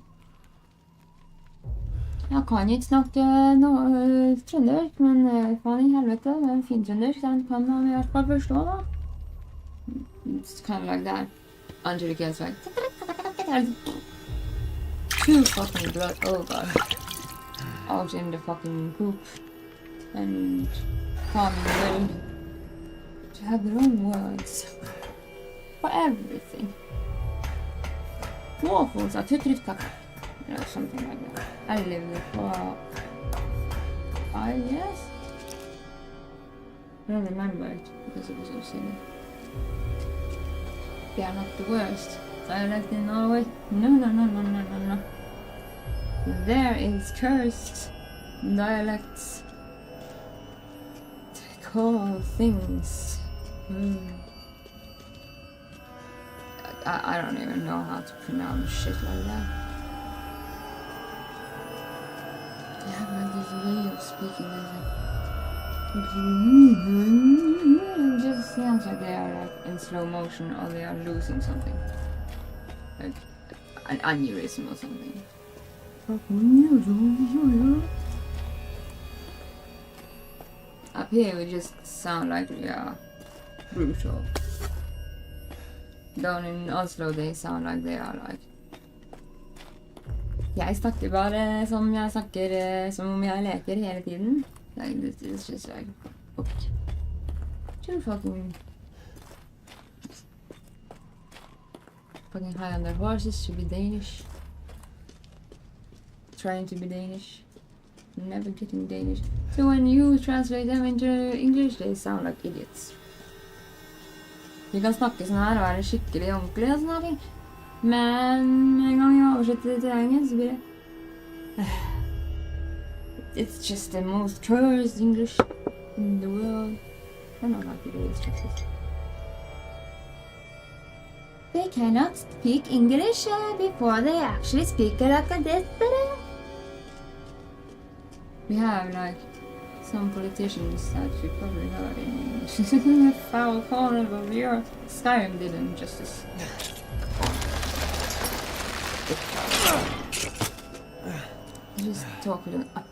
Jeg kan ikke snakke trøndersk, men faen i helvete, det er en fin trøndersk, den kan man i hvert fall forstå da. It's kind of like that, until it gets like too fucking blood, oh god, out in the fucking poop, and coming will to have their own words for everything. Waffles are tutrutkaka, something like that. I lived there for 5 years. I don't remember it because it was so silly. They are not the worst. Dialect in Norway? No. There is cursed dialects. They call things. I don't even know how to pronounce shit like that. They have like this way of speaking that it just sounds like they are like in slow motion or they are losing something. Like an aneurysm or something. Up here we just sound like we are brutal. Down in Oslo they sound like they are like Jeg snakker bare som jeg snakker som om jeg leker hele tiden. Like this is just like okay. Too fucking high on their horses to be Danish. Trying to be Danish. Never getting Danish. So when you translate them into English, they sound like idiots. Vi kan snakke sånn her og være skikkelig ordentlig og sånne her ting. Men en gang jeg oversetter det til engelsk, så blir det It's just the most cursed English in the world. I don't like it, it's just this. They cannot speak English before they actually speak it like this. We have like some politicians that you probably heard in English. Foul corner of your Skyrim did them justice. You just talk a little up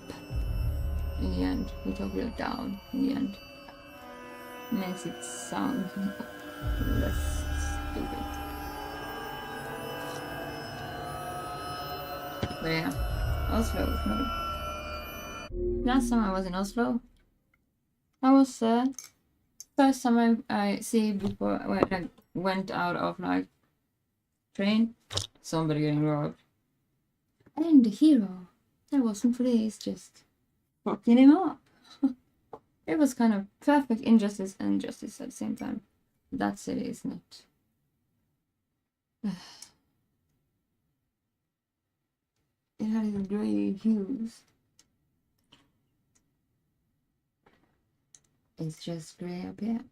in the end. We talk a little down in the end. Makes it sound less stupid. But yeah, Oslo was not. Last time I was in Oslo, I was first time I see before when I went out of like train, somebody getting robbed, and the hero that wasn't police just fucking him up. It was kind of perfect injustice and justice at the same time. That city is not. It had these grey hues. It's just grey up here.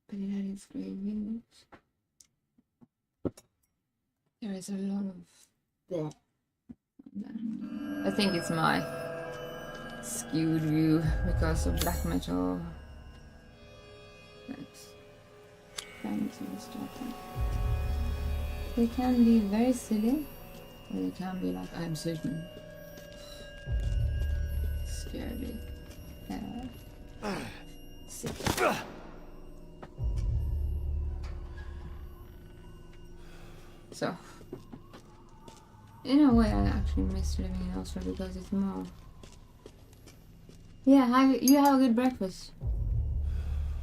But it had its grey hues. There is a lot of that. I think it's my skewed view because of black metal. That's kind of distracting. They can be very silly, or they can be like, I'm certain. Scary. Sick. So, in a way, I actually miss living in Oslo because it's more. Yeah, you have a good breakfast.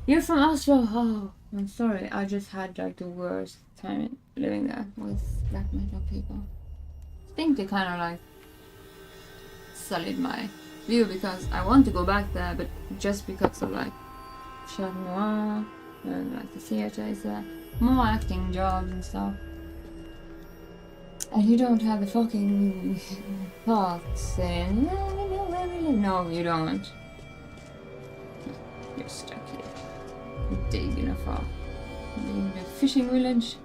You're from Oslo. Oh, I'm sorry. I just had like the worst time living there with black metal people. I think they kind of like sullied my view because I want to go back there, but just because of like Chat Noir and like the theater is there, more acting jobs and stuff. And you don't have the fucking thoughts saying, no, you don't. You're stuck here. Digging a far. In the fishing village.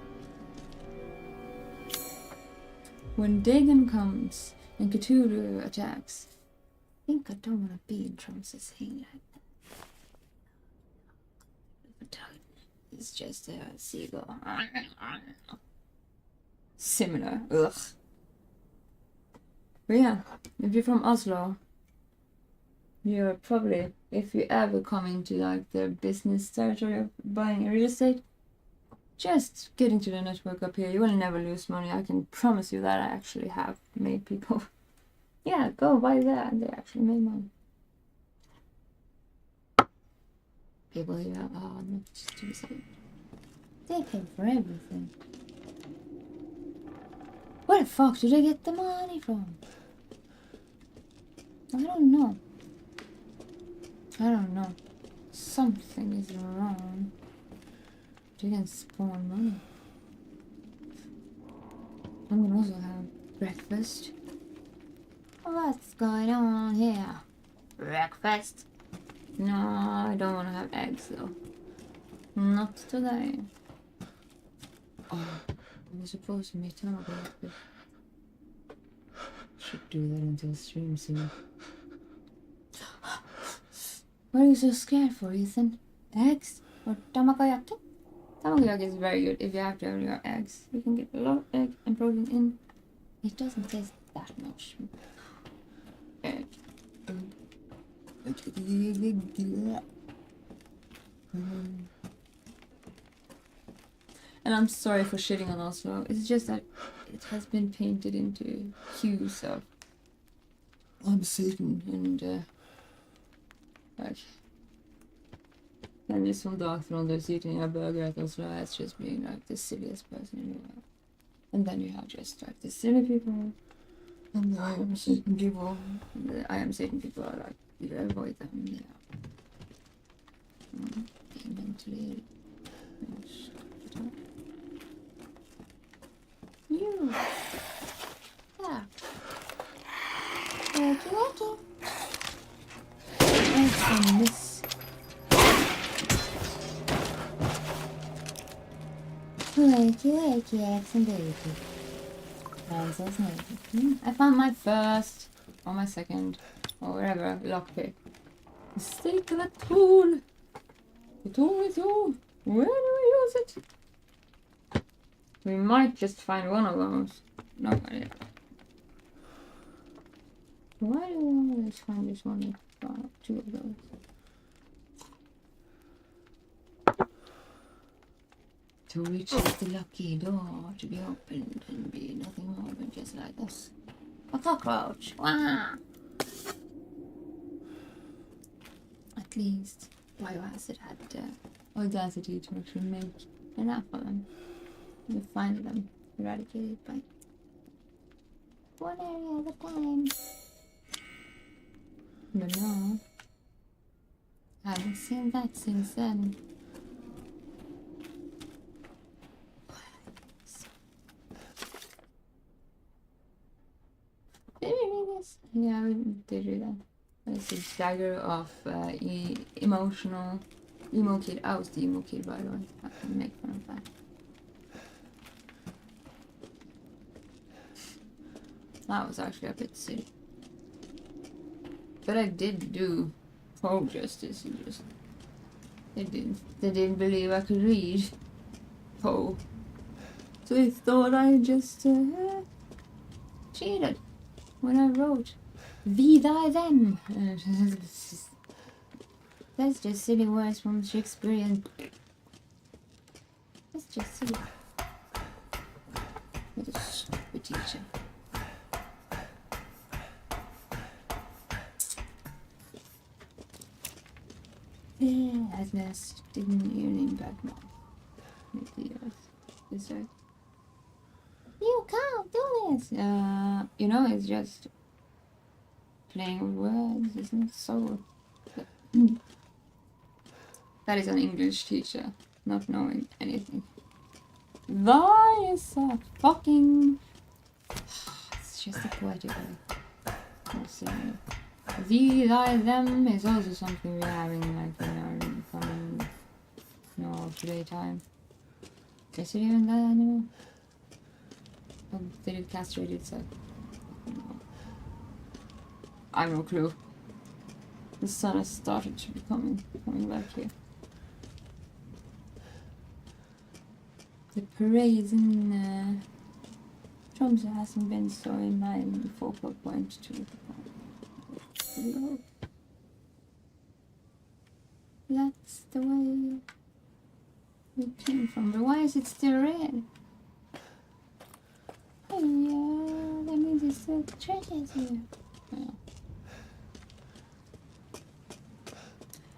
When Dagon comes and Cthulhu attacks, I think I don't want to be in Tromsø saying like that. It's just a seagull. Similar. Ugh. But yeah, if you're from Oslo, you're probably, if you ever come into like the business territory of buying real estate, just get into the network up here. You will never lose money. I can promise you that. I actually have made people, yeah, go buy that, and they actually made money. People here are not to be saved. They pay for everything. Where the fuck do they get the money from? I don't know. Something is wrong. You can spawn money. I'm gonna also have breakfast. What's going on here? Breakfast? No, I don't want to have eggs though. Not today. Oh, I'm supposed to meet Tamako. Should do that until stream soon. What are you so scared for, Ethan? Eggs or tamagoyaki? Tamagoyaki is very good if you have to have your eggs. You can get a lot of egg and protein in. It doesn't taste that much. Egg. And I'm sorry for shitting on Oslo. It's just that it has been painted into hues of uncertain and like. And this one doctor that's eating a burger at Oslo as just being like the silliest person in the world. And then you have just like the silly people and the I am Satan people. And the I am Satan people are like, you avoid them, yeah. Being mentally ill. You. Yeah. Okay. And this. Wakey, eggs and bacon. Nonsense, I found my first, or my second, or whatever, lockpick. The stake of a tool. The tool. Where do we use it? We might just find one of those. No idea. Why do we always find this one? Two of those. To reach the lucky door to be opened and be nothing more than just like this. A cockroach! Wah! At least Bioacid had audacity to actually make enough of them. And find them eradicated by one area at a time. But no, I haven't seen that since then. Did we read this? Yeah, we did read that. It's a dagger of emotional emo kid. I was the emo kid, by the way. I can make fun of that. That was actually a bit silly. But I did do Poe justice. And just they didn't believe I could read Poe, so they thought I just cheated when I wrote "thee, thy, them." That's just silly words from Shakespearean. That's just silly. What a stupid teacher. Yeah, as best didn't even impact me. With the earth. This earth. You can't do this! You know, it's just playing with words, isn't it? So. That is an English teacher, not knowing anything. Thy is a fucking. It's just a poetic way. Thee, thy, them is also something we're having like in our coming, today time. Is it even that anymore? Or did it castrate itself? I have no clue. The sun has started to be coming back here. The parades in Tromsø hasn't been so in my focal point to. That's the way we came from, but why is it still red? Oh yeah, that means it's still treasures here. Yeah.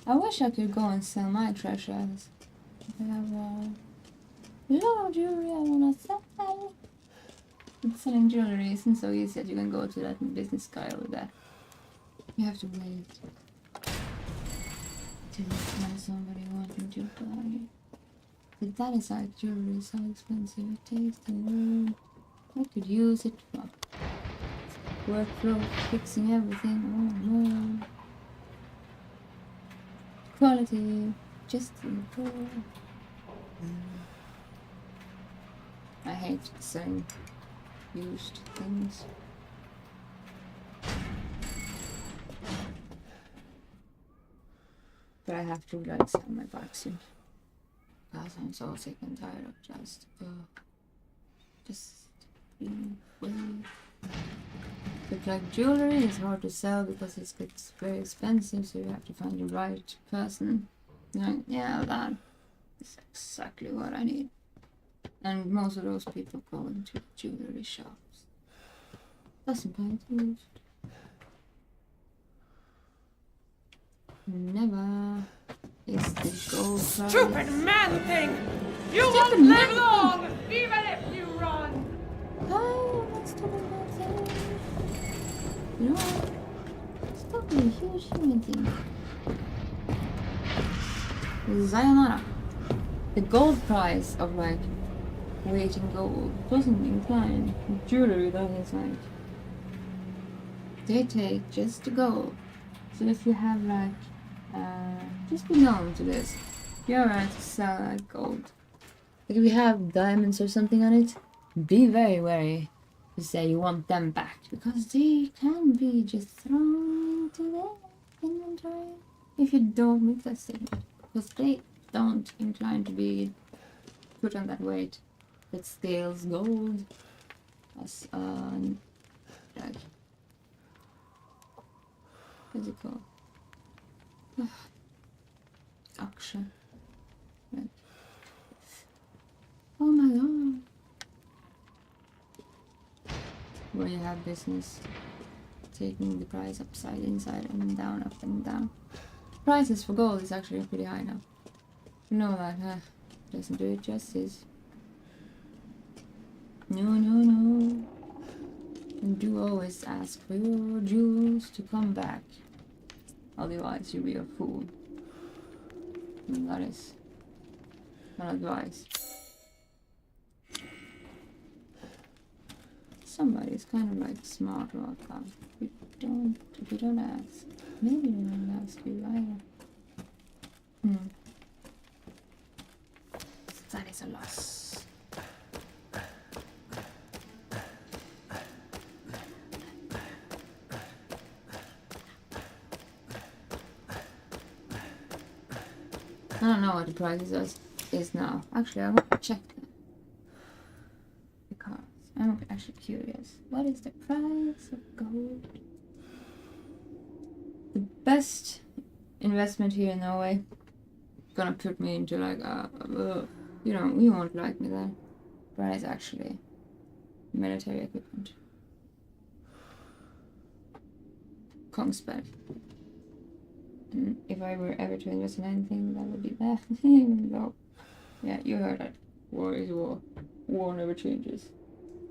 I wish I could go and sell my treasures. I have a lot of jewelry I wanna sell. And selling jewelry isn't so easy that you can go to that business guy over there. You have to wait to find somebody wanting to buy. But that is like jewelry, so expensive it takes to learn. I could use it for workflow, fixing everything. Oh no. Quality, just improve. I hate selling used things. But I have to like sell my bike soon. Because I'm so sick and tired of just being weird. But like jewelry is hard to sell because it's very expensive, so you have to find the right person. Like, yeah, that is exactly what I need. And most of those people go into jewelry shops. Doesn't buy it used. Never is the gold price. Stupid man thing! You Stupid won't live man long, even if you run! Oh, that's stupid man thing. You know what? Stop being a huge human thing. Sayonara. The gold price of like weight in gold doesn't incline. Jewelry that is like they take just the gold. So if you have like just be known to this. If you're right to sell like gold. Like if you have diamonds or something on it, be very wary to say you want them back because they can be just thrown into the inventory if you don't make that statement. Because they don't incline to be put on that weight that scales gold as like what's it called? Auction. Like, oh my god. Where you have business taking the price upside, inside and down, up and down. Prices for gold is actually pretty high now. You know that, doesn't do it justice. No, no, no. And do always ask for your jewels to come back. Otherwise you'll be a fool. And that is my advice. Somebody's kind of like smart about that. If you don't ask. Maybe they don't ask you either. That is a loss. I don't know what the price is now. Actually, I want to check that. Because I'm actually curious. What is the price of gold? The best investment here in Norway gonna put me into like you know, you won't like me then. But it's actually military equipment. Kongsberg. And if I were ever to invest in anything, that would be that. Even though, yeah, you heard that. War is war. War never changes.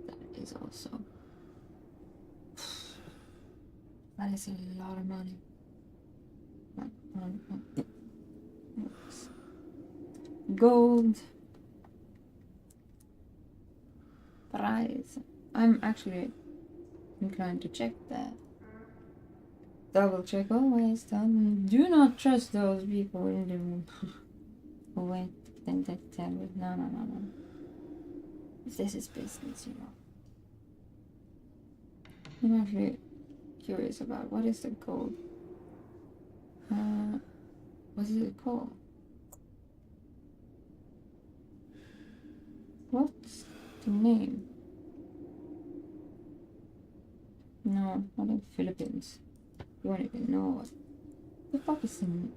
That is also. That is a lot of money. Gold. Price. I'm actually inclined to check that. Double check always. Do not trust those people in the room. Oh wait, then tell me. No. If this is business, you know. I'm actually curious about what is the gold. What is it called? What's the name? No, not in Philippines. You won't even know what the fuck is in.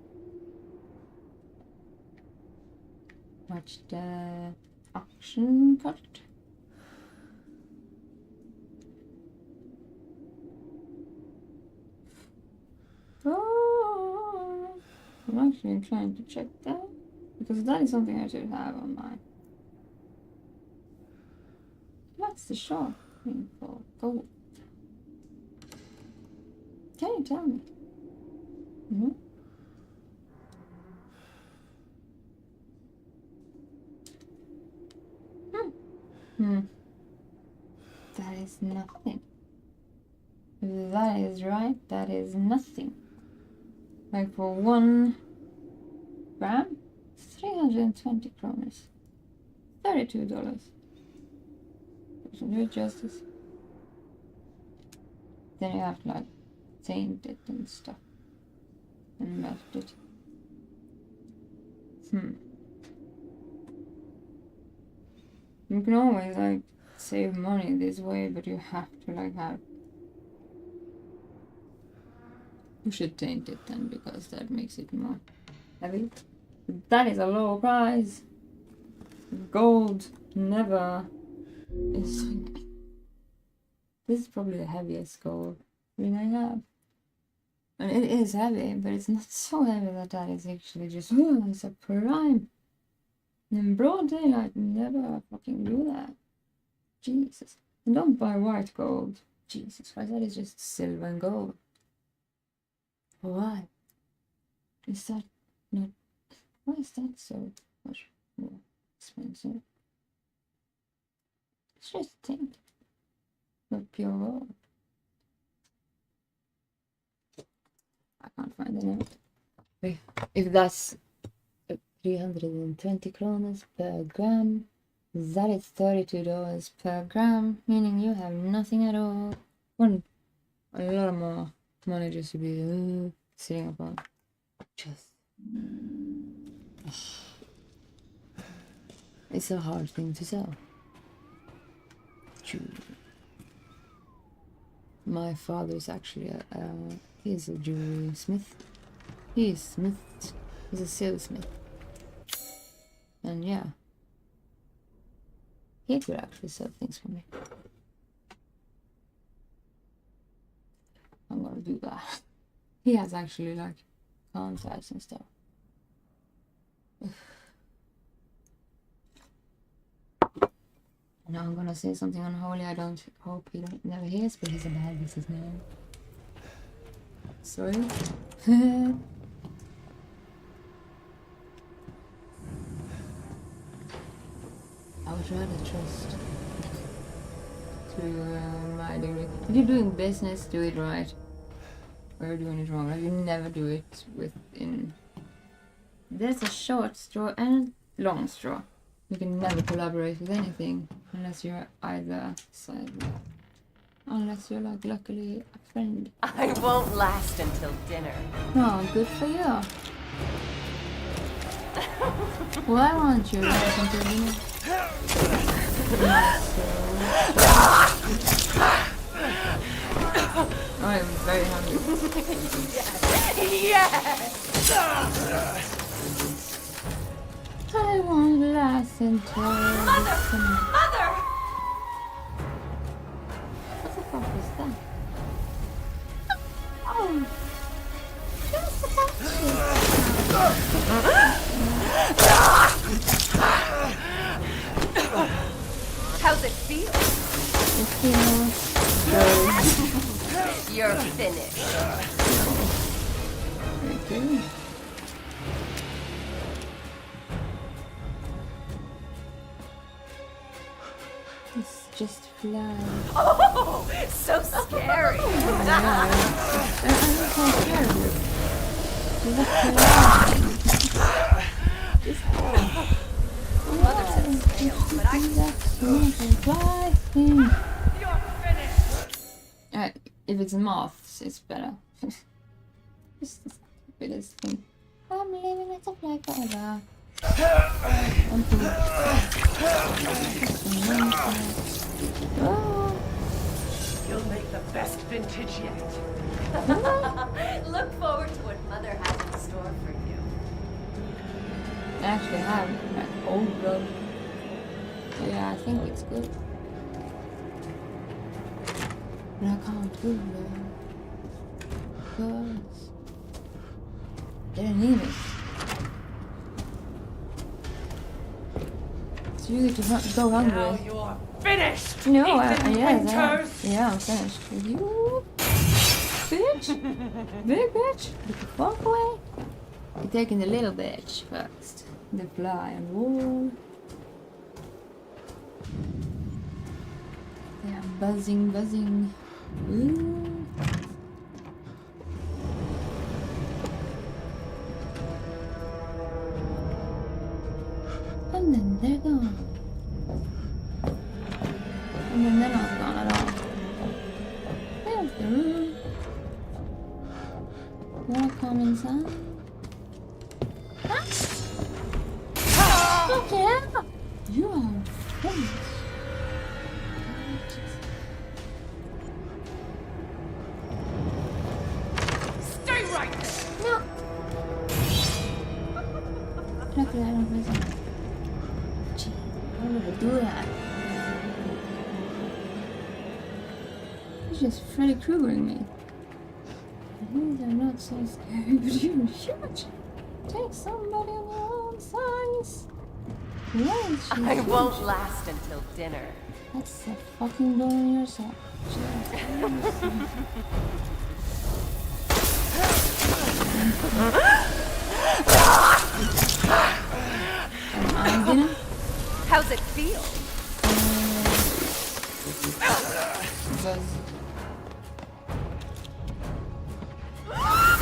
Watch the auction card. Oh, I'm actually trying to check that because that is something I should have on my. What's the shop thing for gold? Can you tell me? That is nothing. If that is right, that is nothing. Like for 1 gram, 320 kroners. $32. Doesn't do it justice. Then you have to like taint it and stuff. And melt it. You can always like save money this way, but you have to like have. You should taint it then, because that makes it more heavy. That is a low price. Gold never is like. This is probably the heaviest gold ring I have. And it is heavy, but it's not so heavy that is actually just, oh, it's a prime. In broad daylight, never fucking do that. Jesus. And don't buy white gold. Jesus Christ, that is just silver and gold. Why? Is that not... Why is that so much more expensive? It's just a thing. Not pure gold. I can't find the note. If that's 320 kroners per gram, that is $32 per gram, meaning you have nothing at all. A lot more money just to be sitting upon. Just. It's a hard thing to sell. My father is actually he's a jewelry smith. He's a silversmith. And yeah, he could actually sell things for me. I'm gonna do that. He has actually like contacts and stuff. Now I'm gonna say something unholy. I don't hope he never hears, but he's a bad businessman. Sorry. I would rather trust to my degree. If you're doing business, do it right. Or you're doing it wrong. Like, you never do it within. There's a short straw and a long straw. You can never collaborate with anything unless you're either side. Unless you're like luckily a friend. I won't last until dinner. Oh, good for you. Well, I want you to last until dinner. I'm very hungry. Yes! I won't last until... Mother! Mother! What the fuck is that? Oh! Just a How's it feel? It feels good. You're finished. Very good. It's just fly. Oh, so scary. I'm so scared of it. Look around. Mother said scales, but I Fly thing. You're finished. If it's moths, it's better. Just the stupidest thing. I'm living as a fly forever. Oh. You'll make the best vintage yet. Look forward to what Mother has in store for you. I actually have an old rug. So yeah, I think it's good. But I can't do that. Because they don't need it. It's really to not go Now hungry. you're finished. No, Ethan Winters. I'm finished with you. Bitch! Big bitch! Get the fuck away! You're taking the little bitch first. The fly and wool. buzzing, buzzing. Ooh. And then they're gone. And then they're not gone at all. There's the room. More common sense. Fuck yeah! You are finished. Stay right there! No! Luckily I don't listen. Gee, I would never do that. It's just Freddy Kruegering me. These are not so scary, but you're huge. Take somebody of your own size. Right, I won't last until dinner. That's a fucking blowing yourself. I'm gonna. How's it feel?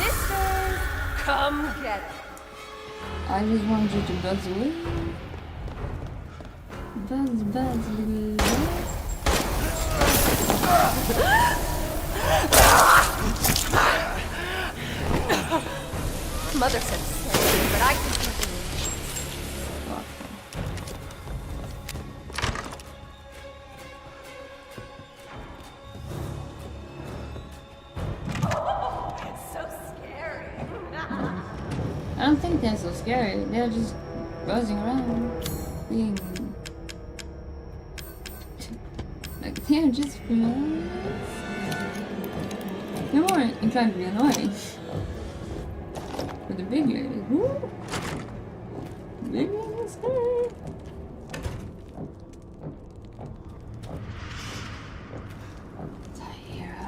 Sisters, come get it. I just want you to buzz away. Buzz, buzz, little buzz. Mother said stay, but I can keep it. It's so scary. I don't think they're so scary. They're just buzzing around, being like they're just friends. They're more inclined to be annoying. With the big lady. Woo! Big lady is scary. Tahira.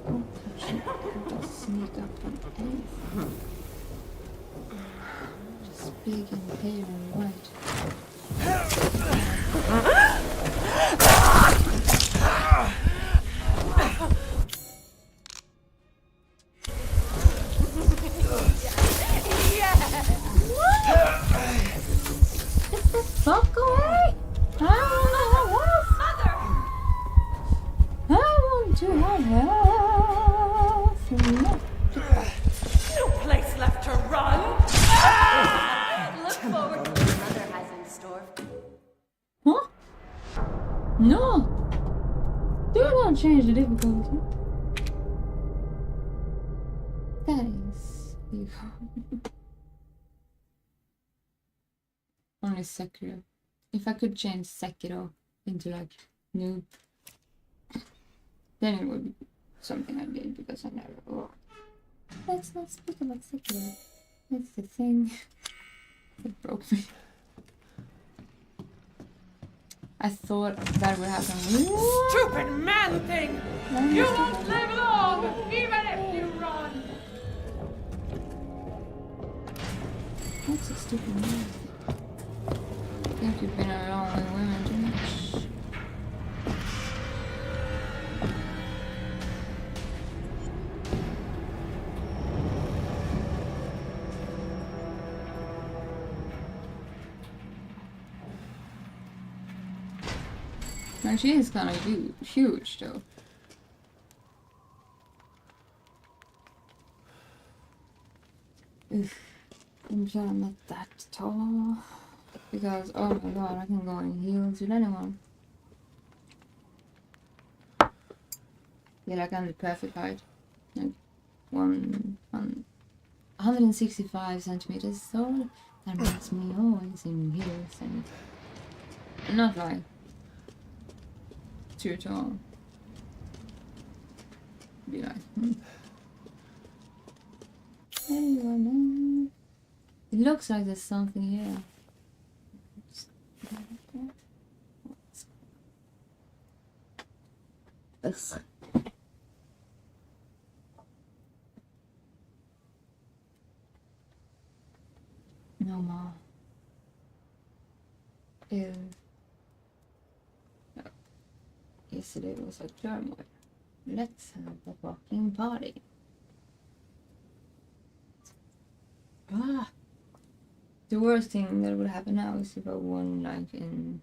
Oh, she can't just sneak up on anything. Just big and pale and white. Fuck away! I want to have health. No place left to run! Look forward to what Mother has in store. Huh? No! Do not change the difficulty. That is ego. Only Sekiro. If I could change Sekiro into like noob, then it would be something I did because I never. Oh. Let's not speak about Sekiro. That's the thing that broke me. I thought that would happen. Stupid man thing! You won't live long, even if you run! What's a stupid man? I think you've been around with women too much. Now she is kind of huge though. Oof. I'm glad I'm not that tall. Because, oh my god, I can go in heels with anyone. Yeah, like I'm the perfect height. Like 165 centimeters, so that makes me always in heels and not like too tall. Be like, There you are now. It looks like there's something here. Ugh. No more. is... Yesterday was a turmoil. Let's have a fucking party. Ah! The worst thing that would happen now is if I won like in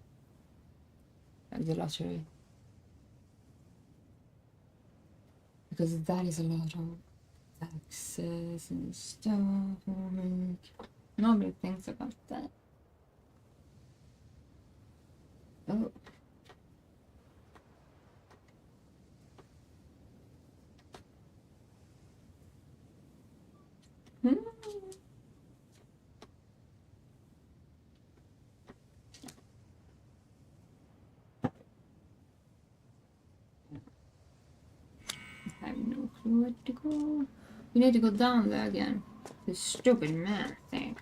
like the lottery. Because that is a lot of taxes and stuff. Nobody thinks about that. Oh. I have no clue where to go. We need to go down there again. This stupid man thing.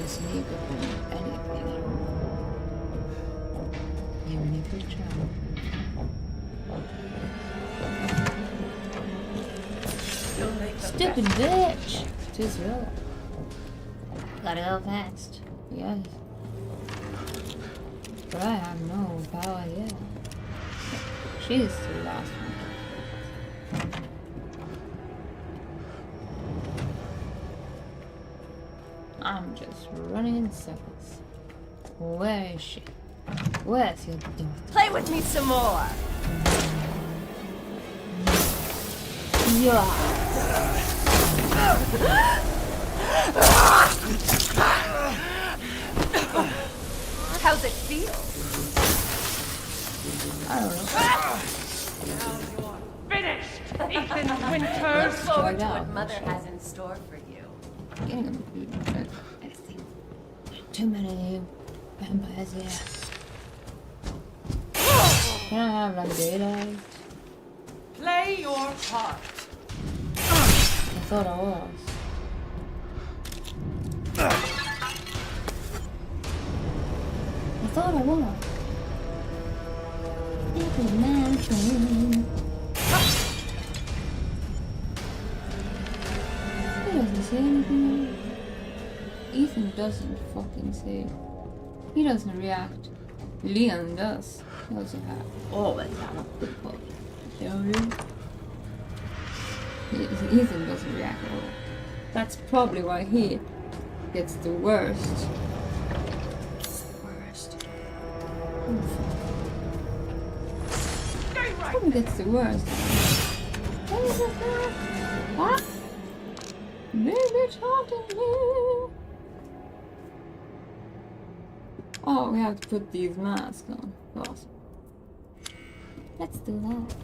Sneak up on anything at all. Even if we try. Stupid bitch! Too slow. Gotta go fast. Yes. But I have no power yet. She's the last one. I'm just running in circles. Where is she? Where's your daughter? Play with me some more. Yeah. How's it feel? I don't know. Finished, Ethan Look Winters. forward to out. what Mother has in store for you. Getting them food. Too many vampires here. Can I have like daylight? Play your part. I thought I was. I thought I was. Stupid man thing. He doesn't say anything. Ethan doesn't fucking say. He doesn't react. Leon does. He also have always have a good point. Ethan doesn't react at all. That's probably why he gets the worst. Who gets the worst? What? Maybe talking to me. Oh, we have to put these masks on. Awesome. Let's do that.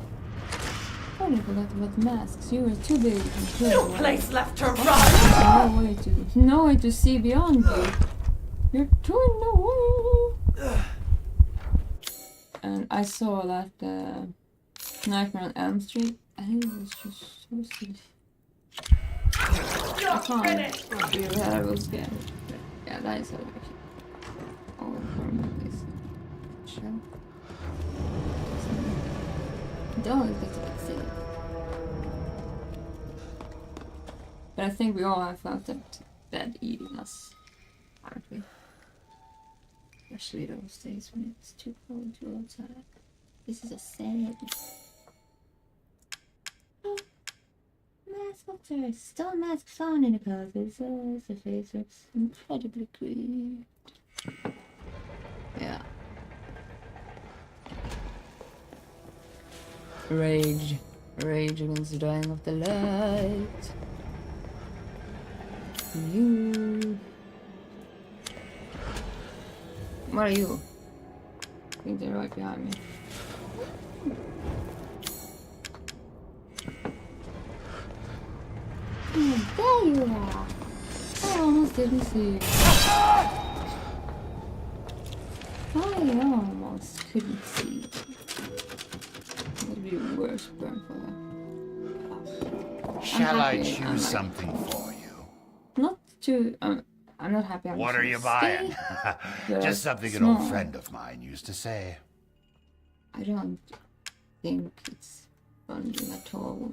I forgot about the masks. You were too big and too No away. place left to run. No way to see beyond you. You're too in the way. And I saw that Nightmare on Elm Street, and it was just so silly. I can't be that I was scared. Yeah, that is how it is. Oh, this show. It always gets a bit silly. But I think we all have felt that bed eating us, haven't we? Especially those days when it's too cold to go outside. This is a sad. Oh, mask filter. Still mask found in the closet. So the face looks incredibly creepy. Yeah. Rage. Rage against the dying of the light. You. What are you? I think they're right behind me. Oh, there you are. I almost didn't see you. I almost couldn't see. It would be the worst burn for her. Shall I happy, choose I'm like- something for you? Not too. I'm not happy. I'm What are you stay, buying? but Just something an small. old friend of mine used to say. I don't think it's fun at all.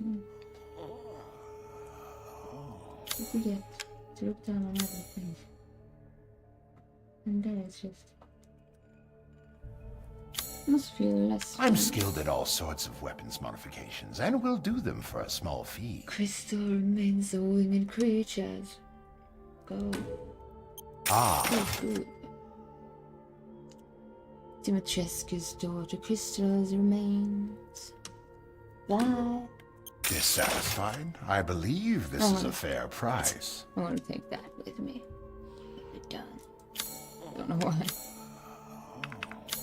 You forget to look down on everything. And then it's just must feel less I'm fun. skilled at all sorts of weapons modifications, and will do them for a small fee. Crystal remains of winged creatures. Go. Ah, Good. Dimitrescu's daughter Crystal's remains. Bye. dissatisfied? I believe this is a fair price. I want to take that with me. Get it done. Don't know why.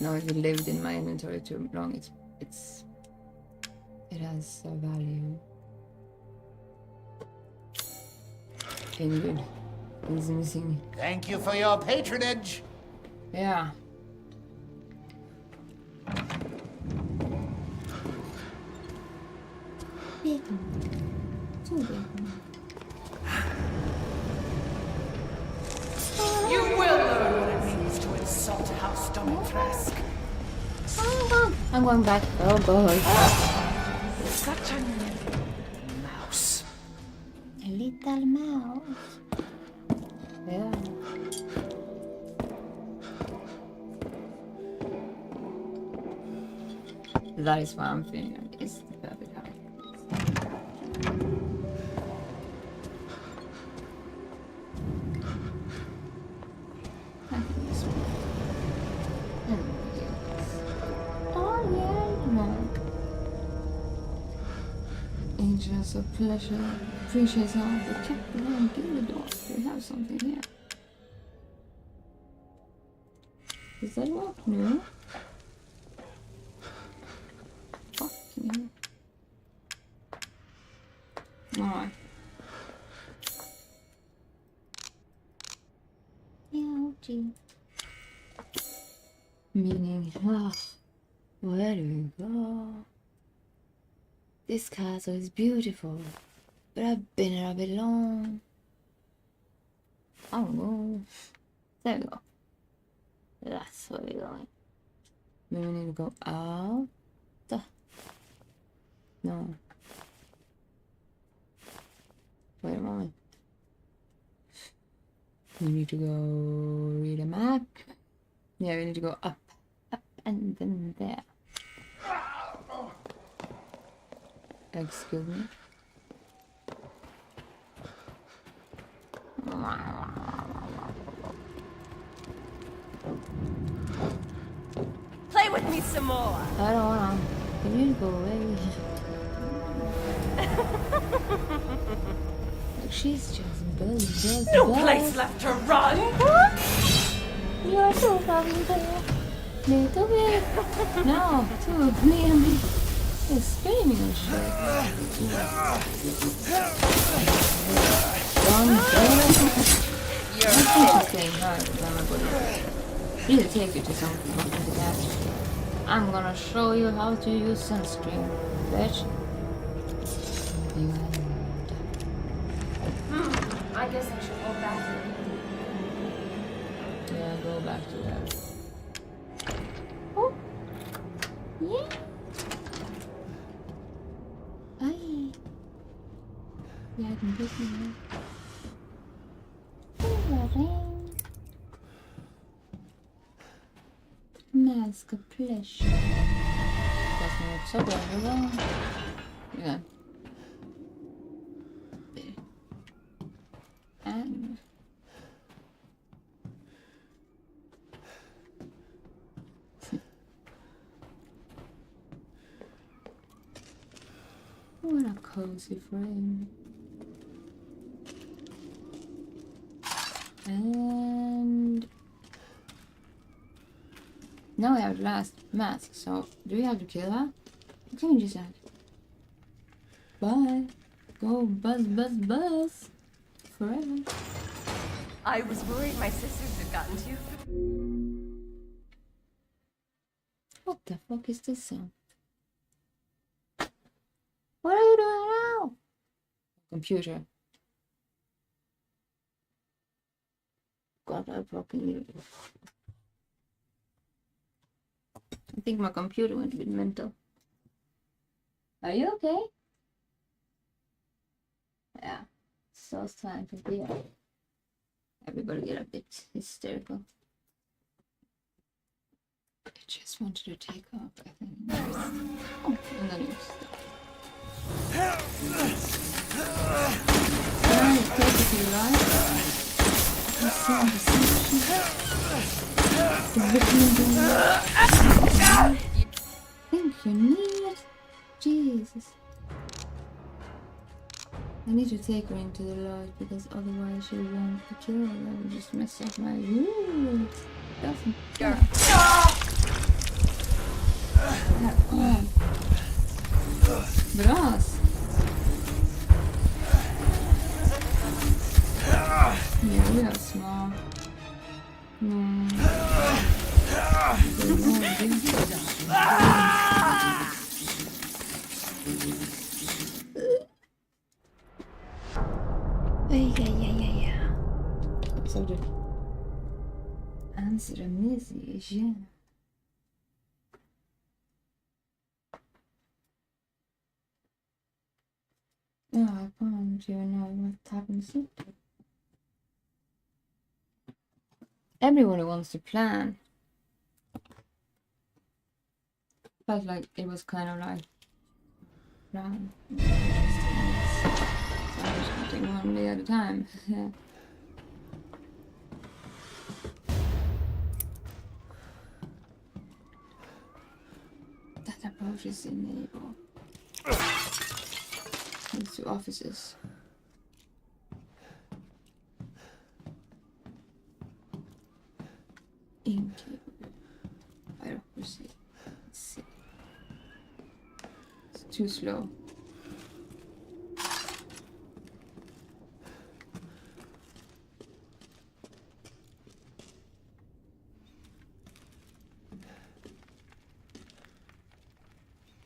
No, if it lived in my inventory too long, it has a value. Ingrid is missing. Thank you for your patronage. Yeah. Bacon. Two bacon. You will learn what it means to insult House Domitresk. I'm going back. Oh god. Such a little mouse. A little mouse. Yeah. That is why I'm feeling like it's the perfect house. I think this one. And yes. Oh yeah, no. Angels of pleasure, appreciates all the captain and Gildor. We have something here. Does that work? No. Fucking hell. Alright. Ouchie. Meaning, where do we go? This castle is beautiful, but I've been here a bit long. I'll go. There we go. That's where we're going. Maybe we need to go out. No. Wait a moment. We need to go read a map. Yeah, we need to go up, and then there. Excuse me. Play with me some more. I don't wanna. You need to go away. Like she's just buzzing. No place left to run. You're so fucking cool. Little bit. No, too. Me and me. They're screaming and shit. I think she's saying hard because I'm a bully. Really take you to something fucking catastrophe. I'm gonna show you how to use sunscreen, bitch. You I guess I should go back. yeah, go back to that. Oh. Yeah. Ay. Yeah, I can pick me up. Ring. Mask of pleasure. Doesn't look so bad at all. Yeah. There. And what a cozy frame. And now we have the last mask, so do we have to kill her? Or can we just like bye? Go buzz buzz buzz forever. I was worried my sisters had gotten to you. the fuck is this song? What are you doing now? Computer. God, I fucking... I think my computer went a bit mental. Are you okay? Yeah. So it's time for beer. Everybody get a bit hysterical. I just wanted to take off, I think. Oh, and then you stop. Can I take it to your life? I think you need it. Jesus. I need to take her into the light because otherwise she won't be killed. I will just mess up my rules. Doesn't care. Brass. Yeah, we are small. No. So the answer is yeah. Oh, I can't even know what happens next. Everyone wants to plan. Felt like it was kind of like plan. So I was gonna take one day at a time. Yeah. That approach is enabled. These two offices. Incapable. Bureaucracy. Let's see. It's too slow.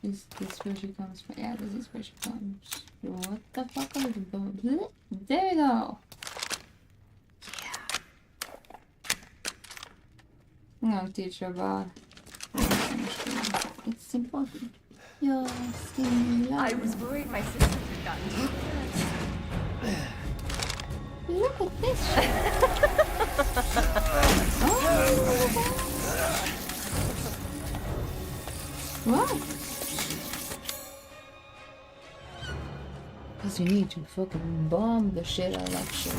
Is this where she comes from? Yeah, this is where she comes. What the fuck are you doing? There we go. I'm gonna teach her about it's important. You're still in love. I was worried my sister had gotten too Look at this shit. Oh. What? Because you need to fucking bomb the shit out of that shit.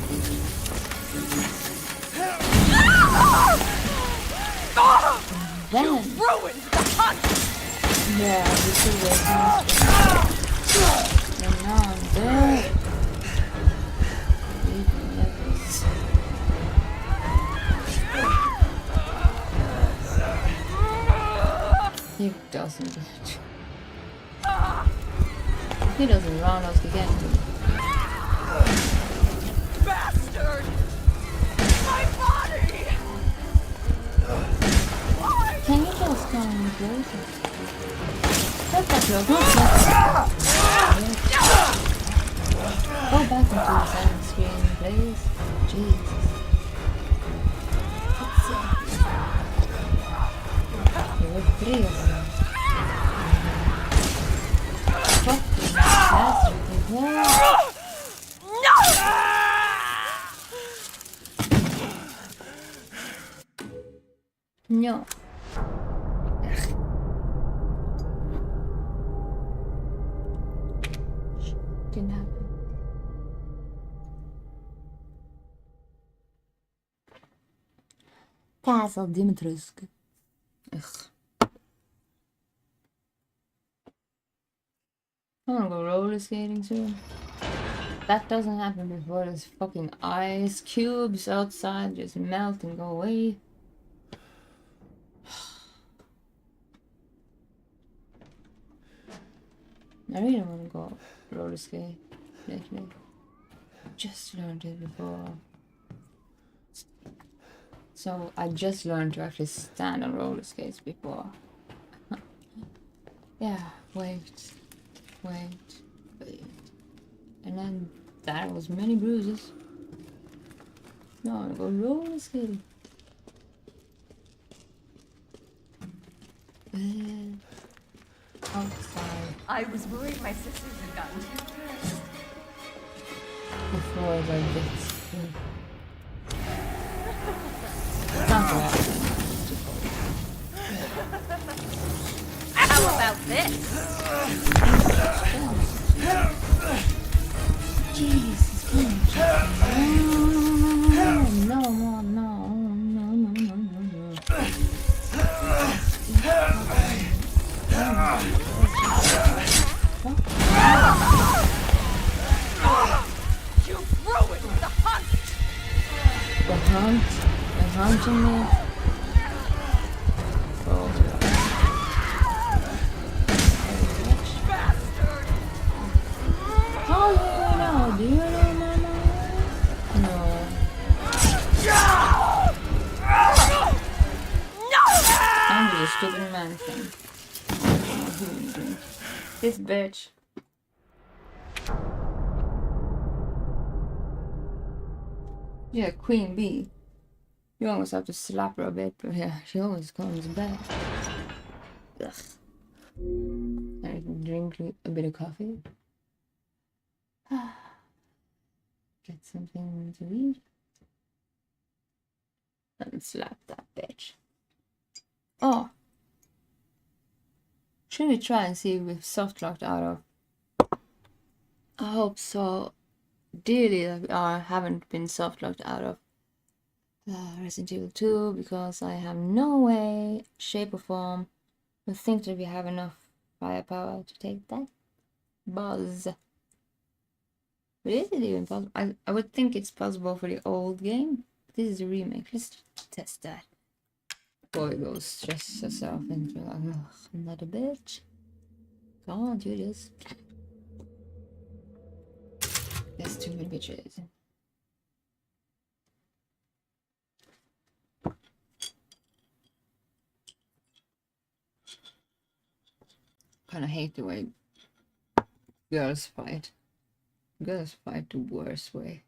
Then ruined the hunt! yeah, this is what and now I'm dead. He doesn't get you. He doesn't run us again. Bastard! My body! Can you just come closer? That's that close. Go back into the silent screen, please. Jesus. There were three of them. Fucking bastard. No. Didn't happen. Castle Dimitrescu. Ugh. I wanna go roller skating soon. That doesn't happen before there's fucking ice cubes outside just melt and go away. I really want to go roller skate lately. Just learned it before. So I just learned to actually stand on roller skates before. Yeah, wait. And then that was many bruises. No, I go roller skating. Outside. I was worried my sisters had gotten too close. Before the bits. Not that. How about this? Jesus. No. You ruined the hunt! The hunt? The hunting me? Bastard! How do you know? Do you know Mama? No. I'm just a stupid man thing. This bitch. Yeah, Queen Bee. You almost have to slap her a bit, but yeah, she always comes back. Ugh. I drink a bit of coffee. Get something to eat. And slap that bitch. Oh. Should we try and see if we've soft locked out of? I hope so dearly that we haven't been soft locked out of Resident Evil 2, because I have no way, shape or form to think that we have enough firepower to take that buzz. But is it even possible? I would think it's possible for the old game. This is a remake. Let's test that. Before we go stress yourself into like, ugh, another bitch. Can't do this. There's too many bitches. Kinda hate the way girls fight. Girls fight the worst way.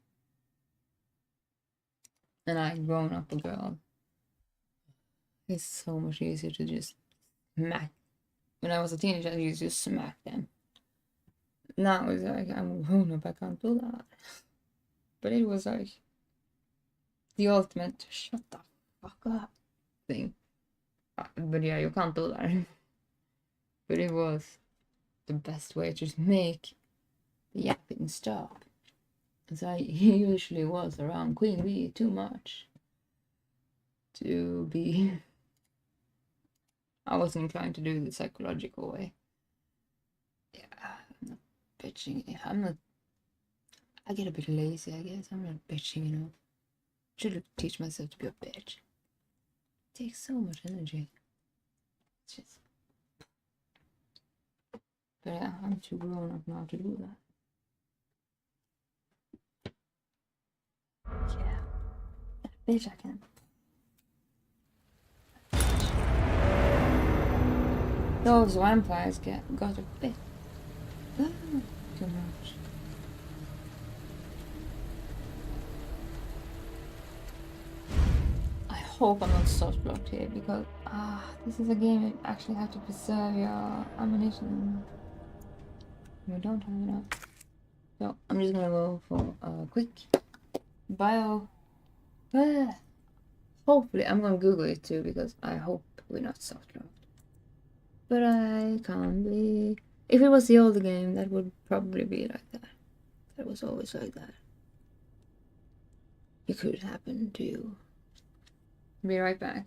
And I've grown up a girl. It's so much easier to just smack. When I was a teenager, I used to smack them. Now it's like, I'm grown up, I can't do that. But it was like the ultimate shut the fuck up thing. But yeah, you can't do that. But it was the best way to just make the yapping stop. As I usually was around Queen Bee too much to be. I was inclined to do the psychological way. Yeah, I'm not bitching. I'm not. I get a bit lazy, I guess. I'm not bitching enough. Should teach myself to be a bitch. It takes so much energy. It's just. But yeah, I'm too grown up now to do that. Yeah. That bitch I can. Those vampires got a bit too much. I hope I'm not soft blocked here, because this is a game you actually have to preserve your ammunition. We don't have enough. So I'm just gonna go for a quick bio. Hopefully I'm gonna Google it too, because I hope we're not soft locked. But I can't be. If it was the older game, that would probably be like that. That was always like that. It could happen to you. Be right back.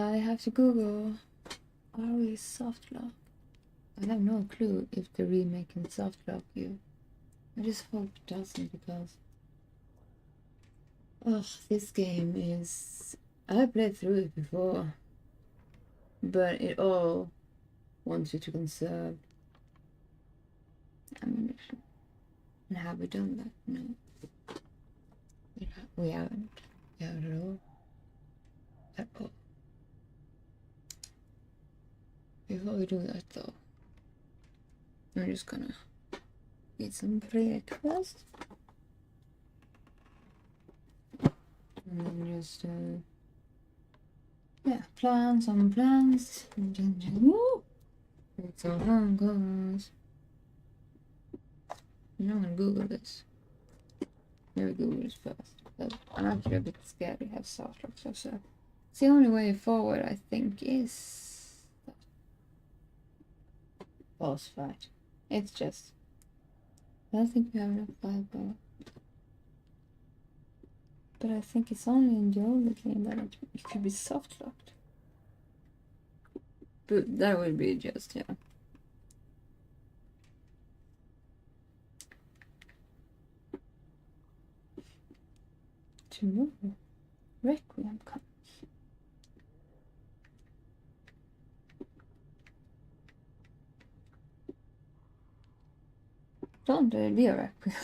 I have to Google. Are we soft lock? I have no clue if the remake can soft lock you. I just hope it doesn't, because this game is... I played through it before, but it all wants you to conserve ammunition. And have we done that? No. We haven't. We haven't at all. At all. Before we do that though, I'm just gonna get some breakfast. And then just yeah, plan some plans. Woo! It's so home, guys. I'm gonna Google this. Maybe Google this first. But I'm actually a bit scared to have soft lock, so it's the only way forward, I think, is boss fight. It's just I don't think we have enough firepower. But I think it's only in the older game that it could be soft locked. But that would be just, yeah. Tomorrow, Requiem comes. Don't let it be a Requiem.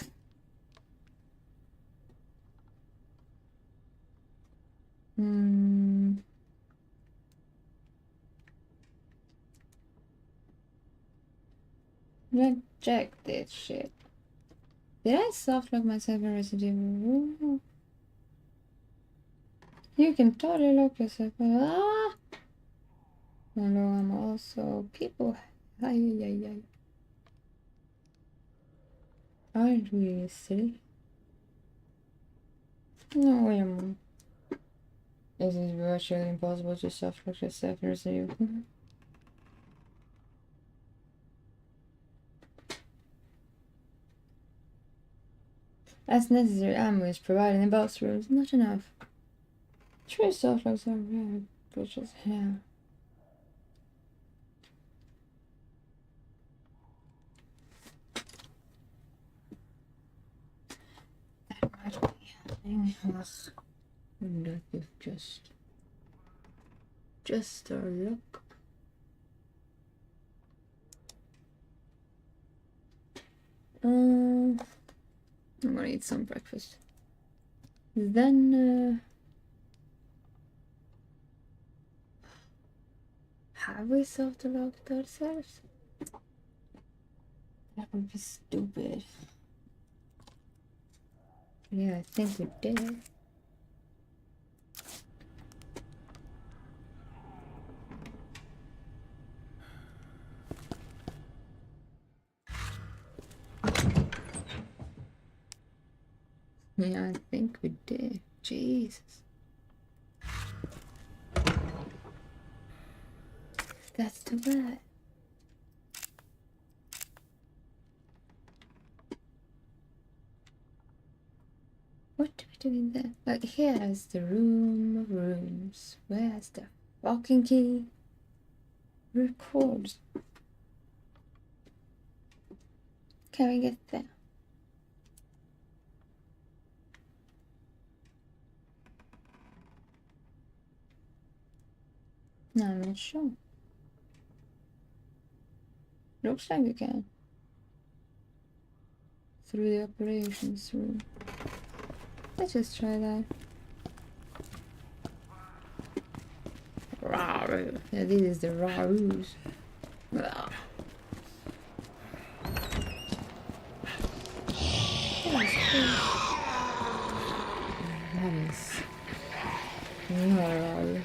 Let's check this shit. Did I softlock myself in Resident Evil? You can totally lock yourself. Ah! Oh no, I'm also people. Ay. Aren't we silly? No, wait a moment. Is it virtually impossible to softlock yourself in Resident Evil? As necessary ammo is provided in both rooms, not enough. True softlocks are rare, which is here. That might be happening. Wonder if just our luck. I'm gonna eat some breakfast. Then have we soft-locked ourselves? That would be stupid. Yeah, I think we did. Yeah, I think we did. Jesus. That's too bad. What do we do in there? Like, here's the room of rooms. Where's the fucking key? Records. Can we get there? No, I'm not sure. Looks like we can. Through the operations room. Let's just try that. Rawr. Yeah, this is the Raroos. Rawr. That is not Raru.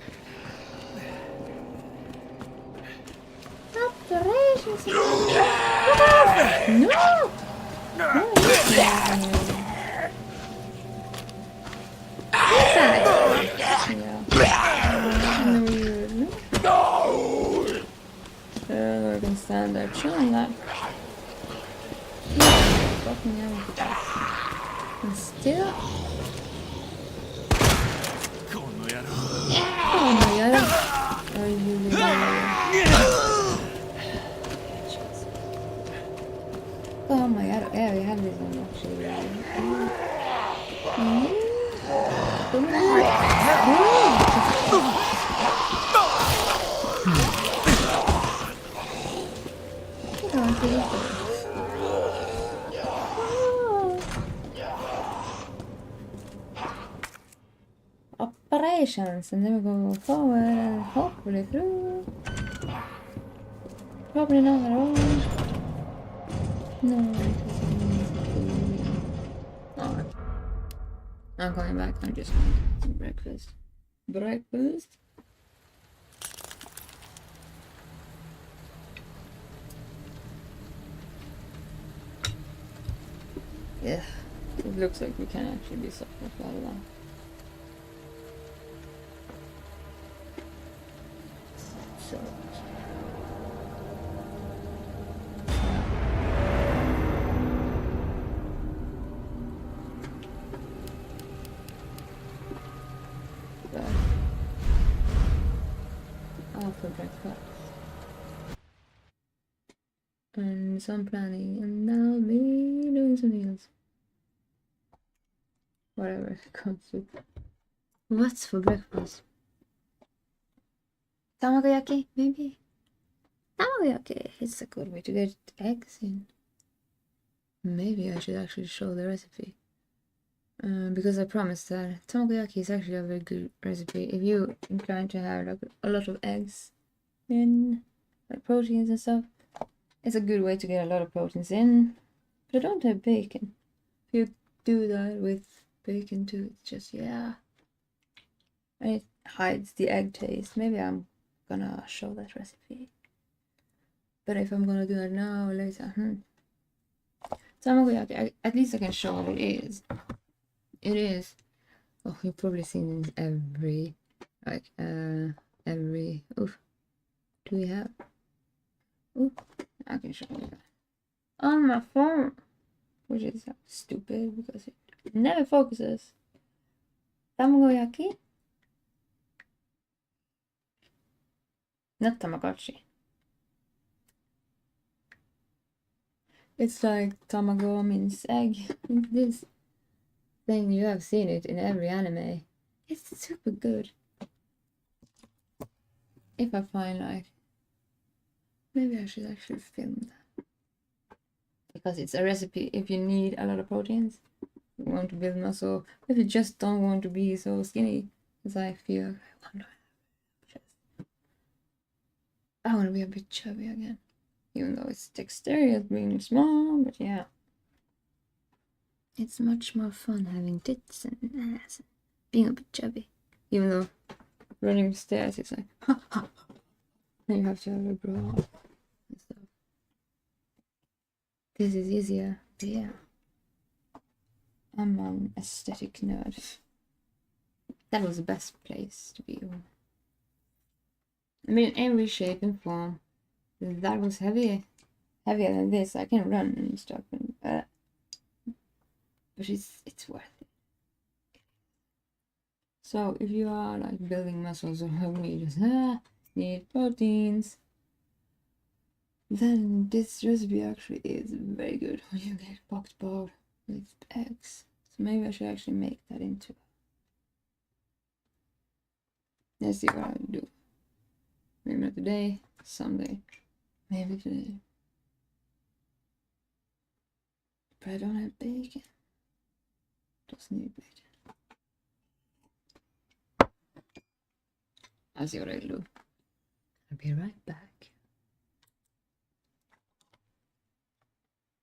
Operations room. No! I can stand there chilling that. Fucking hell. And still. Oh my god. Oh my god, yeah, we have this one actually. Operations, and then we go forward and hopefully through. Probably not at all. No, alright. I'm coming back. I'm just going to some breakfast. Breakfast? Yeah, it looks like we can actually be stuck for quite a while. So. But after breakfast. And some planning, and I'll be doing something else. Whatever it comes to. What's for breakfast? Tamagoyaki, maybe? Tamagoyaki, it's a good way to get eggs in. Maybe I should actually show the recipe. Because I promised that tamagoyaki is actually a very good recipe. If you're trying to have like a lot of eggs in, like proteins and stuff, it's a good way to get a lot of proteins in. But I don't have bacon. If you do that with bacon too, it's just, yeah. And it hides the egg taste. Maybe I'm gonna show that recipe. But if I'm gonna do it now or later, Tamagoyaki, at least I can show what it is. It is. Oh, you've probably seen this every, oof. Do we have? Ooh, I can show you on my phone, which is stupid because it never focuses. Tamagoyaki, not Tamagotchi. It's like tamago means egg. This thing, you have seen it in every anime. It's super good. If I find like, maybe I should actually film that. Because it's a recipe if you need a lot of proteins, you want to build muscle, if you just don't want to be so skinny, because I feel I want to be a bit chubby again. Even though it's dexterity as being small, but yeah. It's much more fun having tits and ass and being a bit chubby. Even though running the stairs is like, ha ha. And you have to have a bra and stuff. This is easier, but yeah. I'm an aesthetic nerd. That was the best place to be. I mean, in every shape and form. That was heavier than this. I can run and stuff, but it's worth it. So if you are like building muscles or you just need proteins, then this recipe actually is very good when you get pocked boiled with eggs. So maybe I should actually make that into. Let's see what I do. Maybe not today, someday. Maybe today. But I don't have bacon. Just need bacon. I'll see what I'll do. I'll be right back.